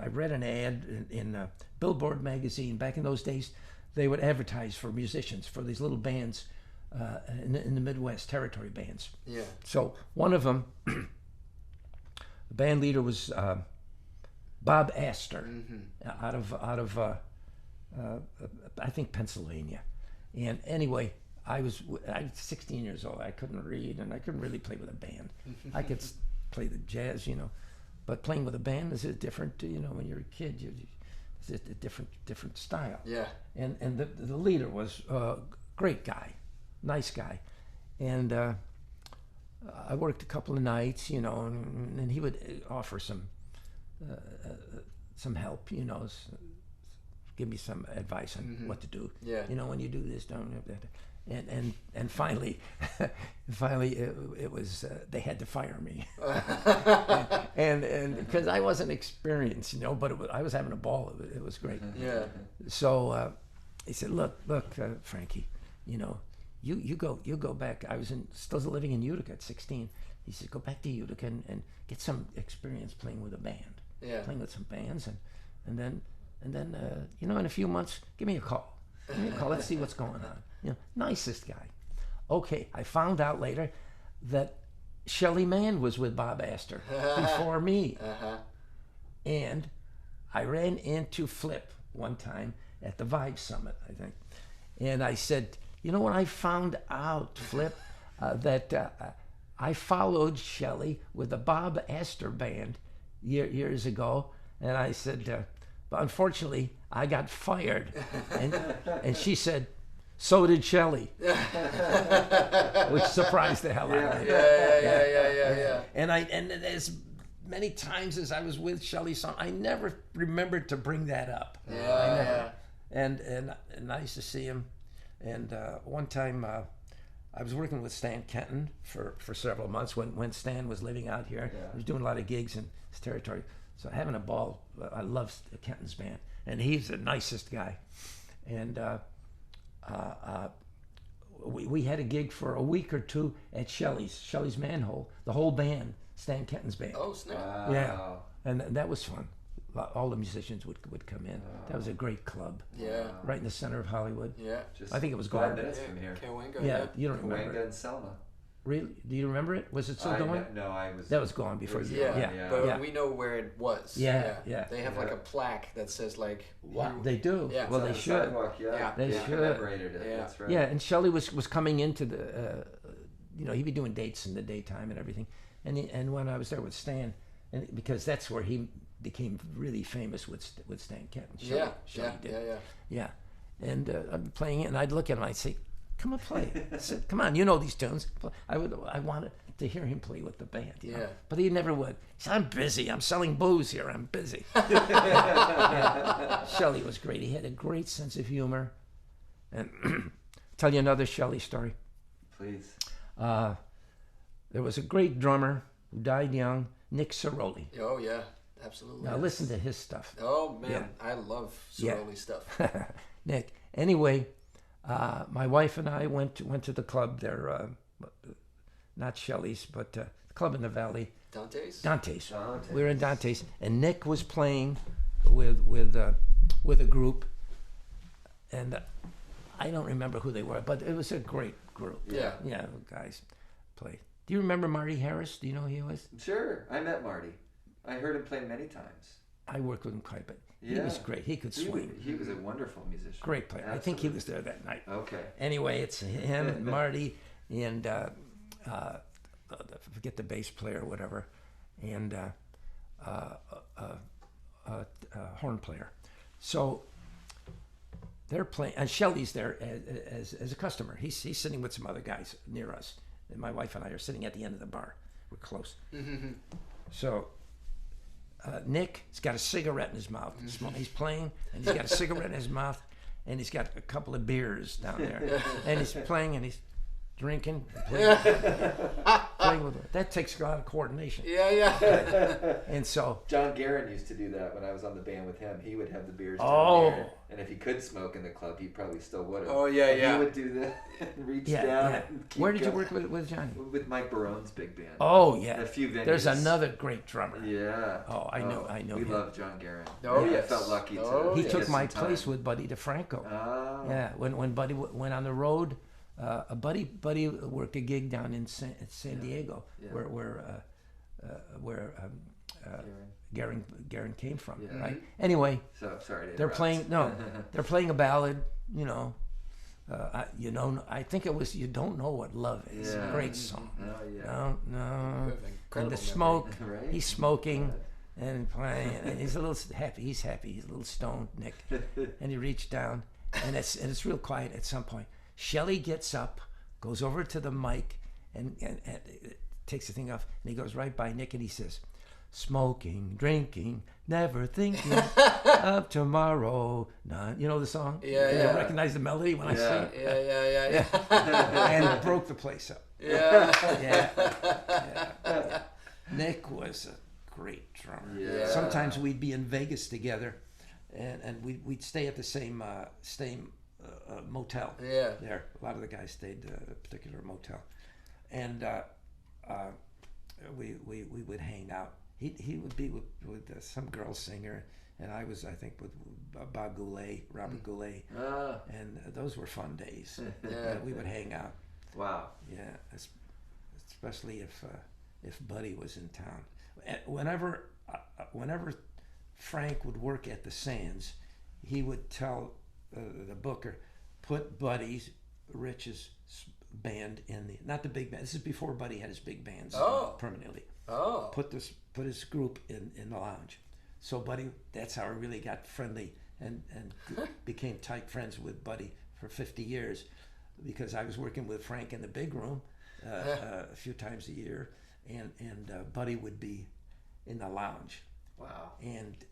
read an ad in Billboard magazine. Back in those days, they would advertise for musicians, for these little bands in the Midwest, territory bands. Yeah. So one of them, the band leader was Bob Astor, out of I think Pennsylvania. And anyway, I was 16 years old. I couldn't read, and I couldn't really play with a band. I could play the jazz, but playing with a band is a different. When you're a kid, it's a different style. Yeah. And the leader was a great guy, nice guy, and I worked a couple of nights, and he would offer some help, give me some advice on what to do. Yeah. When you do this, don't do that. And finally, it was they had to fire me, and because I wasn't experienced, but I was having a ball. It was great. Yeah. So he said, "Look, Frankie, you go back." I was still living in Utica at 16. He said, "Go back to Utica and get some experience playing with a band, playing with some bands, and then in a few months, give me a call. Let's see what's going on." Nicest guy. Okay, I found out later that Shelley Mann was with Bob Astor before me. And I ran into Flip one time at the Vibe Summit, I think. And I said, when I found out, Flip, that I followed Shelley with the Bob Astor band years ago. And I said, but unfortunately, I got fired. And she said, so did Shelley, which surprised the hell out of me. Yeah. And as many times as I was with Shelley, I never remembered to bring that up. Yeah. And I used to see him. And one time I was working with Stan Kenton for several months when Stan was living out here. He was doing a lot of gigs in his territory. So having a ball. I love Kenton's band, and he's the nicest guy. And we had a gig for a week or two at Shelley's Manhole. The whole band, Stan Kenton's band. Oh, snap! Wow. Yeah, and that was fun. All the musicians would come in. That was a great club. Yeah. Right in the center of Hollywood. Yeah. Just I think it was 5 gone. minutes from here. Cahuenga. Yeah, you don't remember Cahuenga it. and Selma. Really? Do you remember it? Was it still going? No, I was. That was gone before you. Yeah. But yeah. we know where it was. Yeah. They have like a plaque that says like. They do. Yeah. Well, It's on they the should. sidewalk, yeah. They Yeah, should. commemorated it. Yeah. That's right. Yeah, and Shelley was coming into the, he'd be doing dates in the daytime and everything, And when I was there with Stan, and because that's where he became really famous with Stan Kenton. Yeah. And I'm playing it, and I'd look at him, I'd say, "Come on, play." I said, "Come on, you know these tunes." I wanted to hear him play with the band, you know? But he never would. He said, "I'm busy. I'm selling booze here. I'm busy." Shelley was great. He had a great sense of humor. And tell you another Shelley story. Please. There was a great drummer who died young, Nick Ceroli. Oh, yeah. Absolutely. Now listen to his stuff. Oh, man. I love Ceroli stuff. Nick. Anyway, my wife and I went to the club there, not Shelley's, but the club in the valley. Dante's. We were in Dante's, and Nick was playing with a group, and I don't remember who they were, but it was a great group. Yeah. Yeah, guys played. Do you remember Marty Harris? Do you know who he was? Sure, I met Marty. I heard him play many times. I worked with him quite a bit. He was great. He could swing. He was a wonderful musician. Great player. Absolutely. I think he was there that night. Okay. Anyway, it's him and Marty and forget the bass player or whatever, and horn player. So they're playing, and Shelley's there as a customer. He's sitting with some other guys near us, and my wife and I are sitting at the end of the bar. We're close. So Nick's got a cigarette in his mouth. He's playing, and he's got a cigarette in his mouth, and he's got a couple of beers down there, and he's playing, and he's drinking, playing with it. That takes a lot of coordination. Yeah. And so John Guerin used to do that when I was on the band with him. He would have the beers down there, and if he could smoke in the club, he probably still would have. Oh, yeah. He would do that and reach down. And keep where did you going. work with Johnny? With Mike Barone's big band. Oh, yeah. A few venues. There's another great drummer. Yeah. Oh, I know We him. love John Guerin. Oh, I yes. felt lucky to. He get took my some place time. with Buddy DeFranco. Oh. Yeah, when Buddy went on the road, Buddy worked a gig down in San Diego, where Guerin came from, right? Anyway, So sorry to they're interrupt. playing they're playing a ballad, I think it was "You Don't Know What Love Is." Yeah. Great song. Oh yeah. No. You have And incredible the memory. smoke, Right? he's smoking and playing, and he's a little happy. He's happy. He's a little stoned, Nick. And he reached down, and it's real quiet at some point. Shelley gets up, goes over to the mic, and takes the thing off, and he goes right by Nick, and he says, "Smoking, drinking, never thinking of tomorrow." Nah, you know the song? Yeah. You recognize the melody when I sing it? Yeah. And it broke the place up. Yeah. Nick was a great drummer. Yeah. Sometimes we'd be in Vegas together, and we'd stay at the same motel. Yeah. There, a lot of the guys stayed at a particular motel, and we would hang out. He would be with some girl singer, and I think with Bob Goulet, Robert Goulet, and those were fun days. Yeah. We would hang out. Wow. Yeah, especially if Buddy was in town. Whenever Frank would work at the Sands, he would tell the booker, put Rich's band in not the big band. This is before Buddy had his big bands permanently. Oh. Put his group in the lounge. So Buddy, that's how I really got friendly and became tight friends with Buddy for 50 years, because I was working with Frank in the big room a few times a year, and Buddy would be in the lounge. Wow. And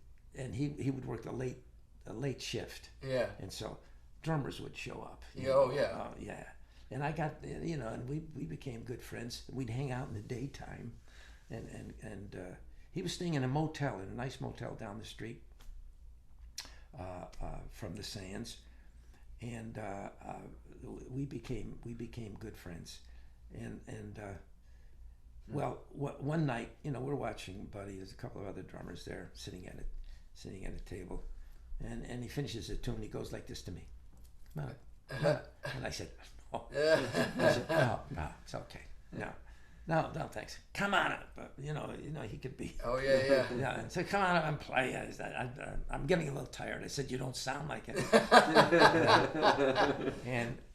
he would work the late shift. Yeah. And so drummers would show up. Yeah. And I got, and we became good friends. We'd hang out in the daytime, and he was staying in a nice motel down the street from the Sands, and we became good friends. Well, one night, we're watching Buddy. There's a couple of other drummers there sitting at a table, and he finishes a tune. He goes like this to me, "Come on." And I said, "Oh." I said, "No, it's okay. No, thanks. Come on up." But, he could be. Oh, yeah. Yeah. I said, "Come on up and play." I'm getting a little tired. I said, "You don't sound like it."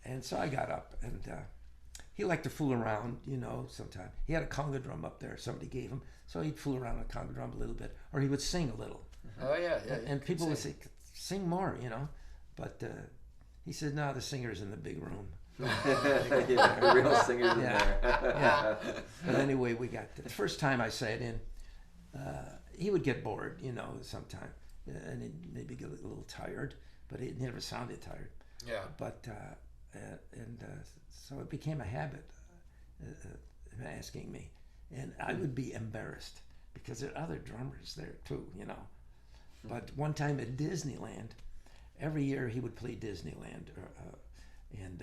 And so I got up, and he liked to fool around, sometimes. He had a conga drum up there somebody gave him, so he'd fool around on a conga drum a little bit, or he would sing a little. Oh, yeah. And people would say, sing more, But he said, no, the singer's in the big room. Yeah, real singers in there. Yeah. But anyway, we got the first time I sat in, he would get bored, sometime, and he'd maybe get a little tired, but he never sounded tired. Yeah. But so it became a habit, asking me, and I would be embarrassed because there are other drummers there too, But one time at Disneyland, every year he would play Disneyland, and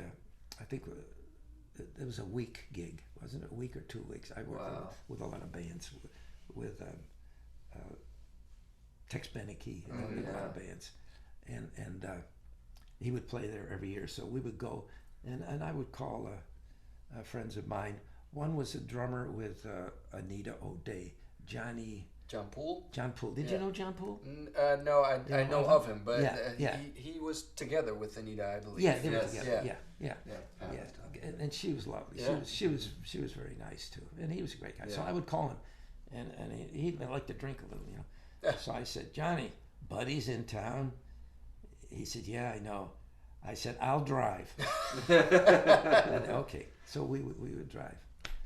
I think it was a week gig, wasn't it? A week or 2 weeks. I worked with a lot of bands, with Tex Beneke, a lot of bands, and he would play there every year. So we would go, and I would call friends of mine. One was a drummer with Anita O'Day, John Poole? John Poole. Did you know John Poole? No, I know of him, but yeah. He was together with Anita, I believe. Yeah, they were together. Yeah. And she was lovely. Yeah. She was very nice too, and he was a great guy. So I would call him, and he'd like to drink a little, So I said, Johnny, Buddy's in town. He said, yeah, I know. I said, I'll drive. And, okay, so we would drive.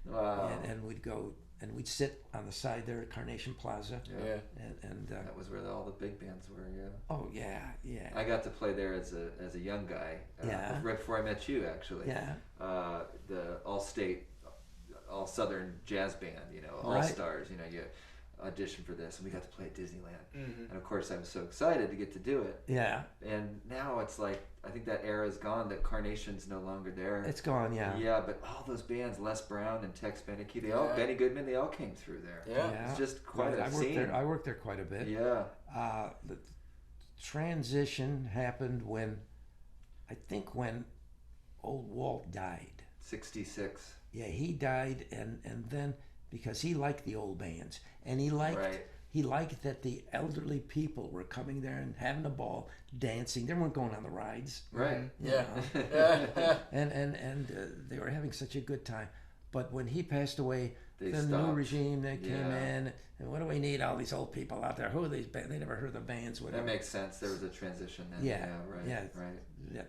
Wow. And we'd go. And we'd sit on the side there at Carnation Plaza. Yeah. And that was where all the big bands were. Yeah. Oh yeah. I got to play there as a young guy. Right before I met you, actually. Yeah. The all-state, all-southern jazz band. All stars. You audition for this, and we got to play at Disneyland. And of course, I was so excited to get to do it. Yeah. And now it's like, I think that era is gone. That Carnation's no longer there. It's gone, yeah. Yeah, but all those bands, Les Brown and Tex Beneke, Benny Goodman, they all came through there. Yeah. It's just quite a scene. I worked there quite a bit. Yeah. The transition happened when old Walt died. 66. Yeah, he died, and then because he liked the old bands, and he liked that the elderly people were coming there and having a ball, dancing. They weren't going on the rides, right? And they were having such a good time. But when he passed away, the stopped. new regime that came in, and what do we need all these old people out there? Who are these bands? They never heard the bands. Whatever. That makes sense. There was a transition then. Yeah.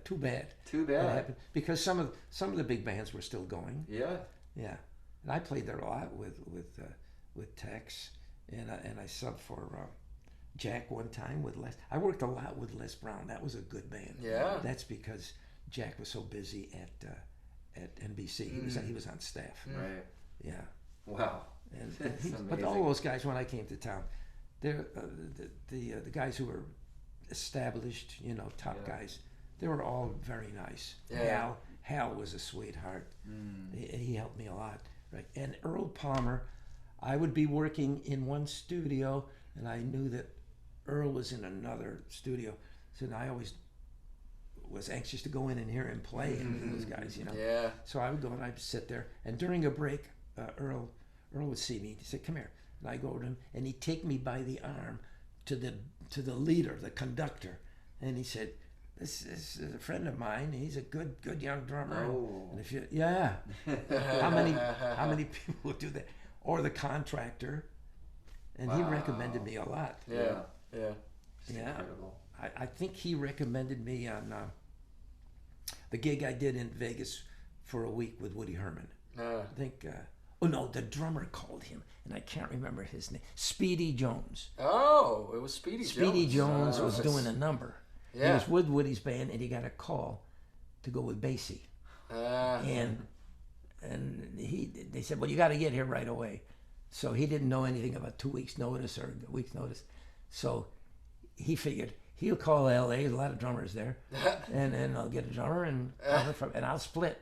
Too bad. Too bad. Because some of the big bands were still going. Yeah. Yeah. And I played there a lot with Tex, and I subbed for Jack one time with Les. I worked a lot with Les Brown. That was a good band. Yeah. That's because Jack was so busy at NBC. He was on staff. Right. Yeah. Wow. But all those guys, when I came to town, they're the guys who were established, top guys. They were all very nice. Yeah. Hal was a sweetheart. He helped me a lot. Right. And Earl Palmer, I would be working in one studio, and I knew that Earl was in another studio. So I always was anxious to go in and hear him play, and those guys, Yeah. So I would go and I'd sit there, and during a break, Earl would see me. He said, "Come here," and I go to him, and he'd take me by the arm to the leader, the conductor, and he said, "This is a friend of mine. He's a good young drummer." Oh. And if how many people would do that? Or the contractor, and he recommended me a lot. Yeah. Incredible. I think he recommended me on the gig I did in Vegas for a week with Woody Herman. I think. The drummer called him, and I can't remember his name. Speedy Jones. Oh, it was Speedy Jones. Speedy Jones was doing a number. Yeah. He was with Woody's band, and he got a call to go with Basie. And they said, "Well, you got to get here right away." So he didn't know anything about 2 weeks' notice or a week's notice. So he figured he'll call L.A. There's a lot of drummers there, and I'll get a drummer and I'll split.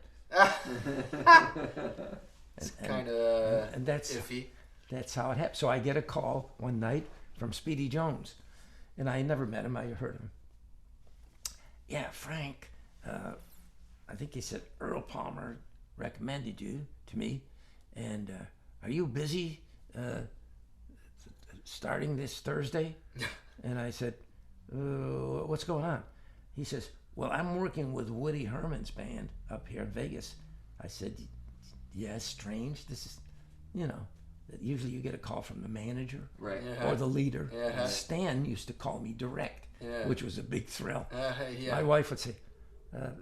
It's kind of and that's iffy. That's how it happened. So I get a call one night from Speedy Jones, and I never met him. I heard him. Yeah, Frank. I think he said Earl Palmer recommended you to me, and are you busy starting this Thursday? And I said, what's going on? He says, well, I'm working with Woody Herman's band up here in Vegas. I said, yeah, strange. This is, you know, usually you get a call from the manager Right. Yeah. or the leader. Yeah. Stan used to call me direct, Yeah. which was a big thrill. Yeah. My wife would say,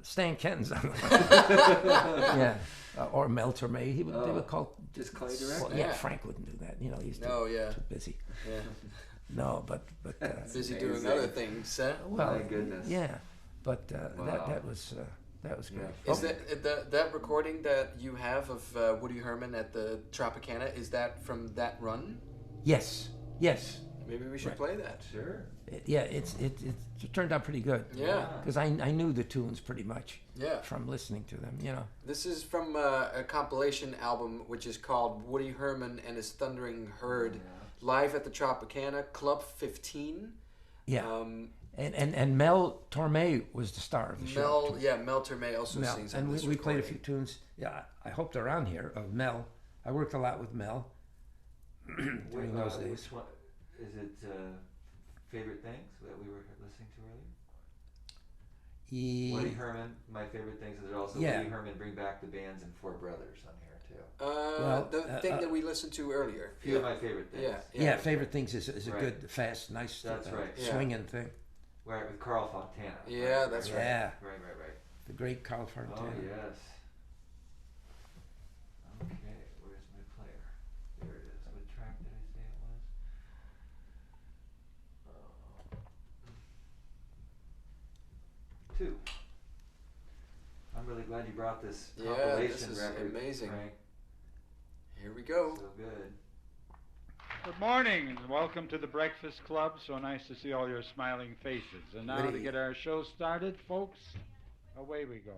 Stan Kenton's on the line. Yeah. Or Mel Torme. They would call. Just call you direct? Well, Yeah. Frank wouldn't do that. You know, he's No, yeah. too busy. Yeah. No, but Busy doing amazing. other things, huh? well, My goodness. yeah, but Wow. that was great. Is that recording that you have of Woody Herman at the Tropicana, is that from that run? Yes. Maybe we should Right. play that. Sure. It turned out pretty good. Yeah. Because I knew the tunes pretty much Yeah. from listening to them. You know. This is from a compilation album which is called Woody Herman and His Thundering Herd, live at the Tropicana, Club 15. Yeah. Um, And Mel Torme was the star of the show. Mel Torme also Mel, sings on and this we played a recording. few tunes. Yeah, I hope they're on here. Of Mel, I worked a lot with Mel during those days. Which one, is it Favorite Things that we were listening to earlier? Woody Herman, My Favorite Things. Is it also Woody Herman, Bring Back the Bands, and Four Brothers on here too? The thing that we listened to earlier. A few of my favorite things. Yeah, Favorite Things is a Right. good, fast, nice, That's right. Yeah. swinging thing. Right, with Carl Fontana. Yeah, that's right. Yeah, Right. the great Carl Fontana. Oh, yes. Okay, where's my player? There it is. What track did I say it was? 2. I'm really glad you brought this Yeah, compilation this is record. amazing. Frank. Here we go. So good. Good morning and welcome to the Breakfast Club. So nice to see all your smiling faces. And now to Goody. get our show started, folks, away we go.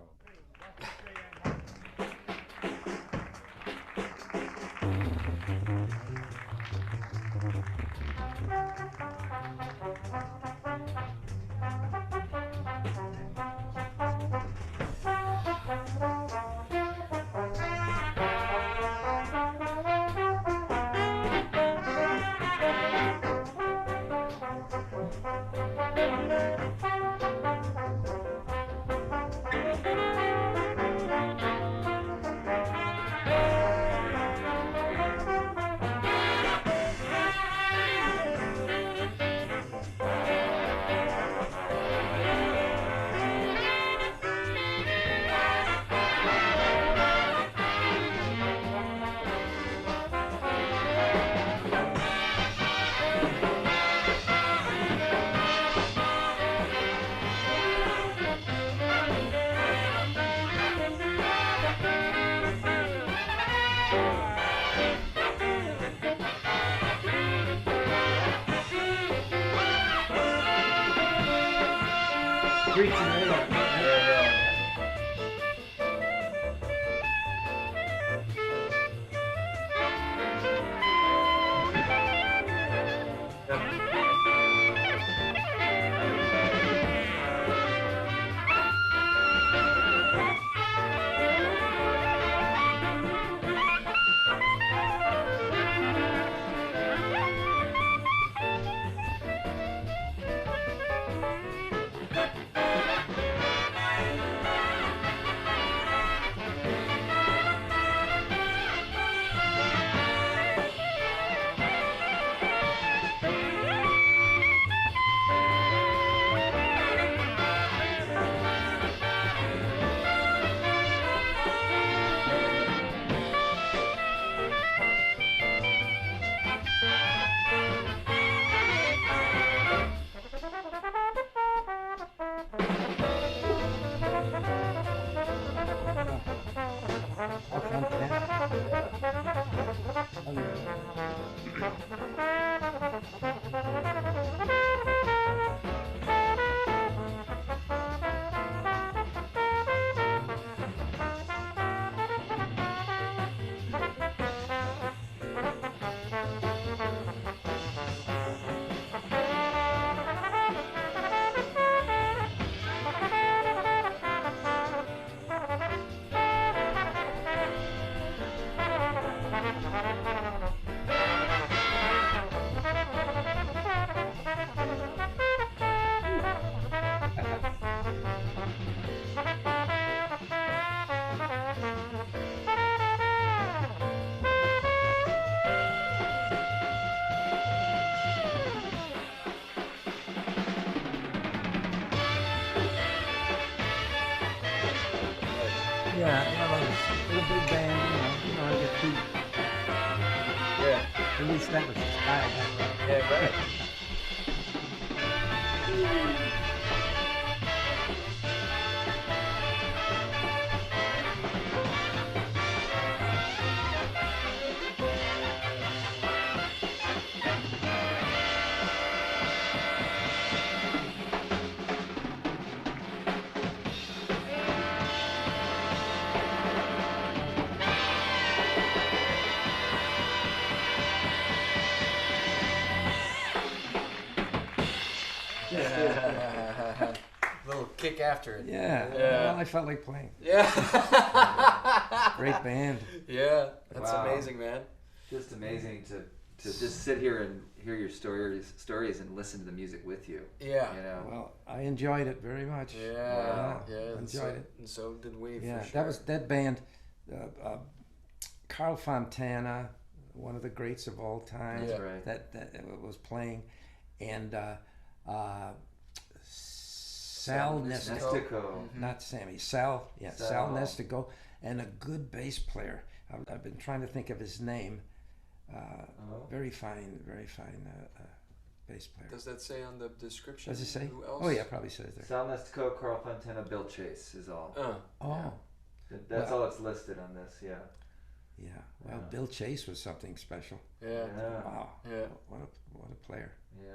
big band, I get two. Yeah. At least that was the style. Yeah, right. Little kick after it. Yeah. Yeah. Well, I felt like playing. Yeah. Great band. Yeah, that's Wow. amazing, man. Just amazing to just sit here and hear your stories and listen to the music with you. Yeah. You know. Well, I enjoyed it very much. Yeah. Yeah, and enjoyed so, it. And so did we. Yeah, for sure. that band. Carl Fontana, one of the greats of all time. That's right. That was playing, and Sal Nestico. Nestico. Not Sammy. Sal. Yeah, Sal Sal. Nestico, and a good bass player. I've been trying to think of his name. Very fine bass player. Does that say on the description? Does it say? Who else? Oh yeah, probably says there. Sal Nestico, Carl Fontana, Bill Chase is all. Oh, That's Well- all that's listed on this. Yeah. yeah. Well, Bill Chase was something special. Yeah. Yeah. Wow. Yeah. What a player. Yeah.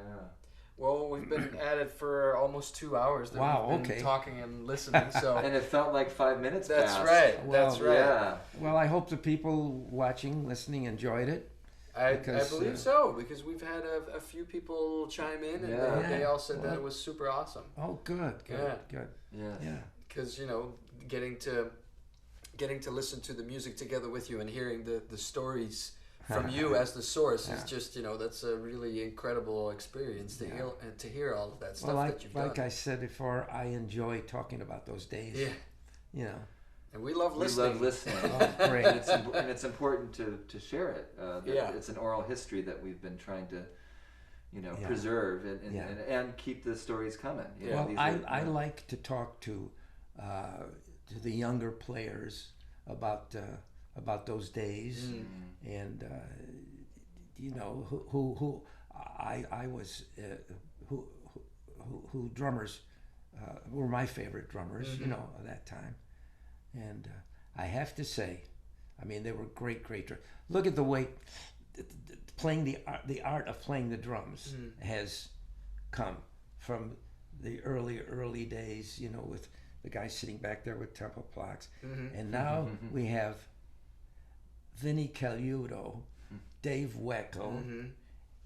Well, we've been at it for almost 2 hours. That Wow, we've been okay. talking and listening. So And it felt like 5 minutes that's passed. right. Well, That's right. Yeah. Well, I hope the people watching, listening, enjoyed it. I Because, believe so, because we've had a few people chime in and Yeah. they all said that Well, it was super awesome. Oh, good. Yeah. Yes. Yeah. Because getting to listen to the music together with you and hearing the stories from you as the source is just that's a really incredible experience to hear all of that stuff Well, that you've done. like I said before, I enjoy talking about those days. Yeah. You know. And we love We listening. love listening. Oh, great. And it's important to share it. Yeah. It's an oral history that we've been trying to, Yeah. preserve and, Yeah. and keep the stories coming. You know, Well, these I are- like to talk to the younger players about those days, and who I was who drummers were my favorite drummers, at that time, and I have to say, I mean, they were great drummers. Look at the way playing the art of playing the drums has come from the early days, with the guy sitting back there with tempo blocks, and now we have Vinny Caluto, Dave Weckel,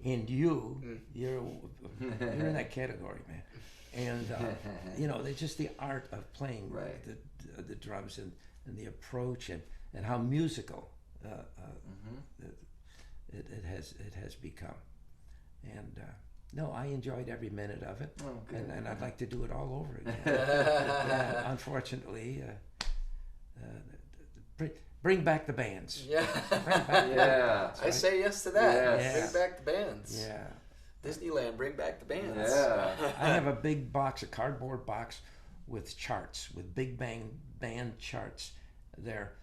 and you're in that category, man. And they're just the art of playing Right. the drums and the approach and how musical it has become. And no, I enjoyed every minute of it, Oh, good. and I'd like to do it all over again. Yeah, unfortunately, bring back the bands. Yeah. Yeah. I say yes to that. Yes. Bring back the bands. Yeah. Disneyland, bring back the bands. Yeah. I have a big box, a cardboard box with charts, with big band charts there.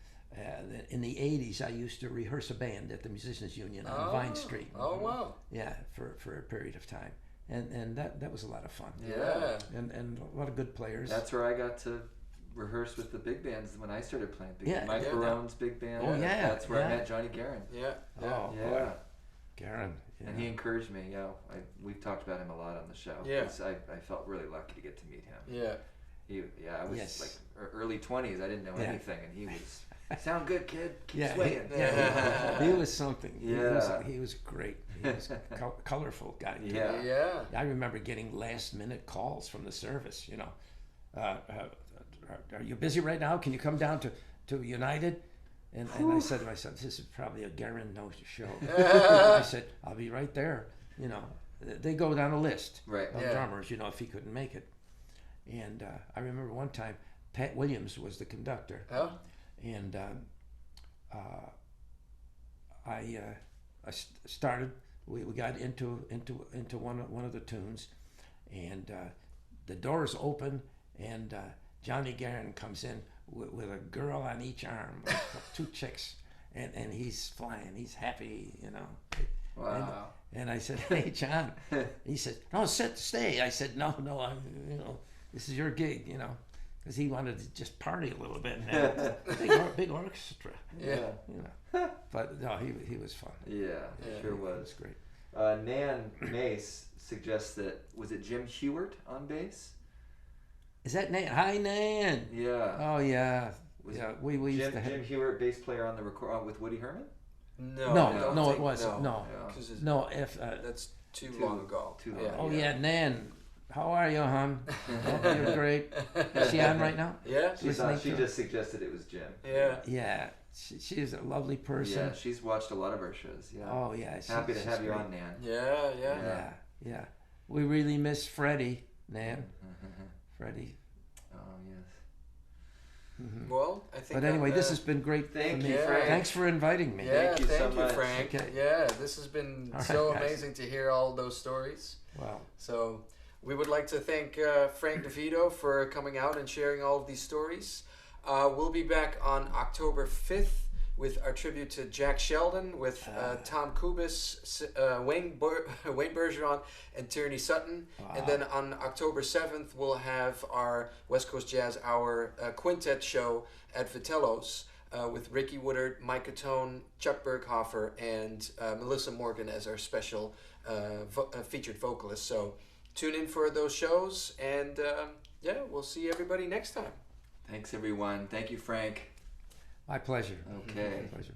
In the 80s, I used to rehearse a band at the Musicians Union on Vine Street. Oh, wow. Yeah, for a period of time. And that was a lot of fun. Yeah. And a lot of good players. That's where I got to rehearse with the big bands when I started playing big Yeah. Mike Yeah. Barone's big band. Oh, yeah. That's where I Yeah. met Johnny Guerin. Yeah. Oh, Yeah. boy. Garen. Yeah. And he encouraged me. We've talked about him a lot on the show. Yeah. 'Cause I felt really lucky to get to meet him. Yeah. I was Yes. like early 20s. I didn't know Yeah. anything, and he was sound good, kid. Keep Yeah, swinging. he was something. Yeah. He was great. He was a colorful guy. too. Yeah. Yeah. I remember getting last-minute calls from the service. Are you busy right now? Can you come down to United? And I said to myself, this is probably a Garen no-show. I said, I'll be right there. They go down a list Right. of Yeah. drummers, if he couldn't make it. And I remember one time, Pat Williams was the conductor. Oh. And I started. We got into one of the tunes, and the doors open, and Johnny Guerin comes in with a girl on each arm, with 2 chicks, and he's flying. He's happy, you know. Wow. And I said, "Hey, John." He said, "No, stay." I said, "No, this is your gig, you know," because he wanted to just party a little bit and have a big orchestra. Yeah. You know. But no, he was fun. Yeah, sure was. It was great. Nan Mace suggests that, was it Jim Hewart on bass? Is that Nan? Hi, Nan. Yeah. Oh yeah. Was Yeah, we used to have. Jim Hewart, bass player on the record with Woody Herman? No, it wasn't. No, Yeah. no. If That's too long ago. Too long. Yeah. oh yeah, Nan. How are you, hon? Oh, you're great. Is she on right now? Yeah. She just suggested it was Jim. Yeah. Yeah, she is a lovely person. Yeah, she's watched a lot of our shows. Yeah. Oh yeah, Happy to she's have you great. on, Nan. Yeah. Yeah. We really miss Freddie, Nan. Freddie. Oh yes. Well, I think. But anyway, this has been great. Thank for you, me. Frank. Thanks for inviting me. Yeah, Thank you so thank you, much. Frank. Okay. Yeah, this has been All right, so guys. amazing to hear all those stories. Wow. So we would like to thank Frank DeVito for coming out and sharing all of these stories. We'll be back on October 5th with our tribute to Jack Sheldon with Tom Kubis, Wayne Bergeron, and Tierney Sutton. Wow. And then on October 7th, we'll have our West Coast Jazz Hour quintet show at Vitello's with Ricky Woodard, Mike Catone, Chuck Berghofer, and Melissa Morgan as our special featured vocalist. So tune in for those shows, and we'll see everybody next time. Thanks, everyone. Thank you, Frank. My pleasure. Okay. My pleasure.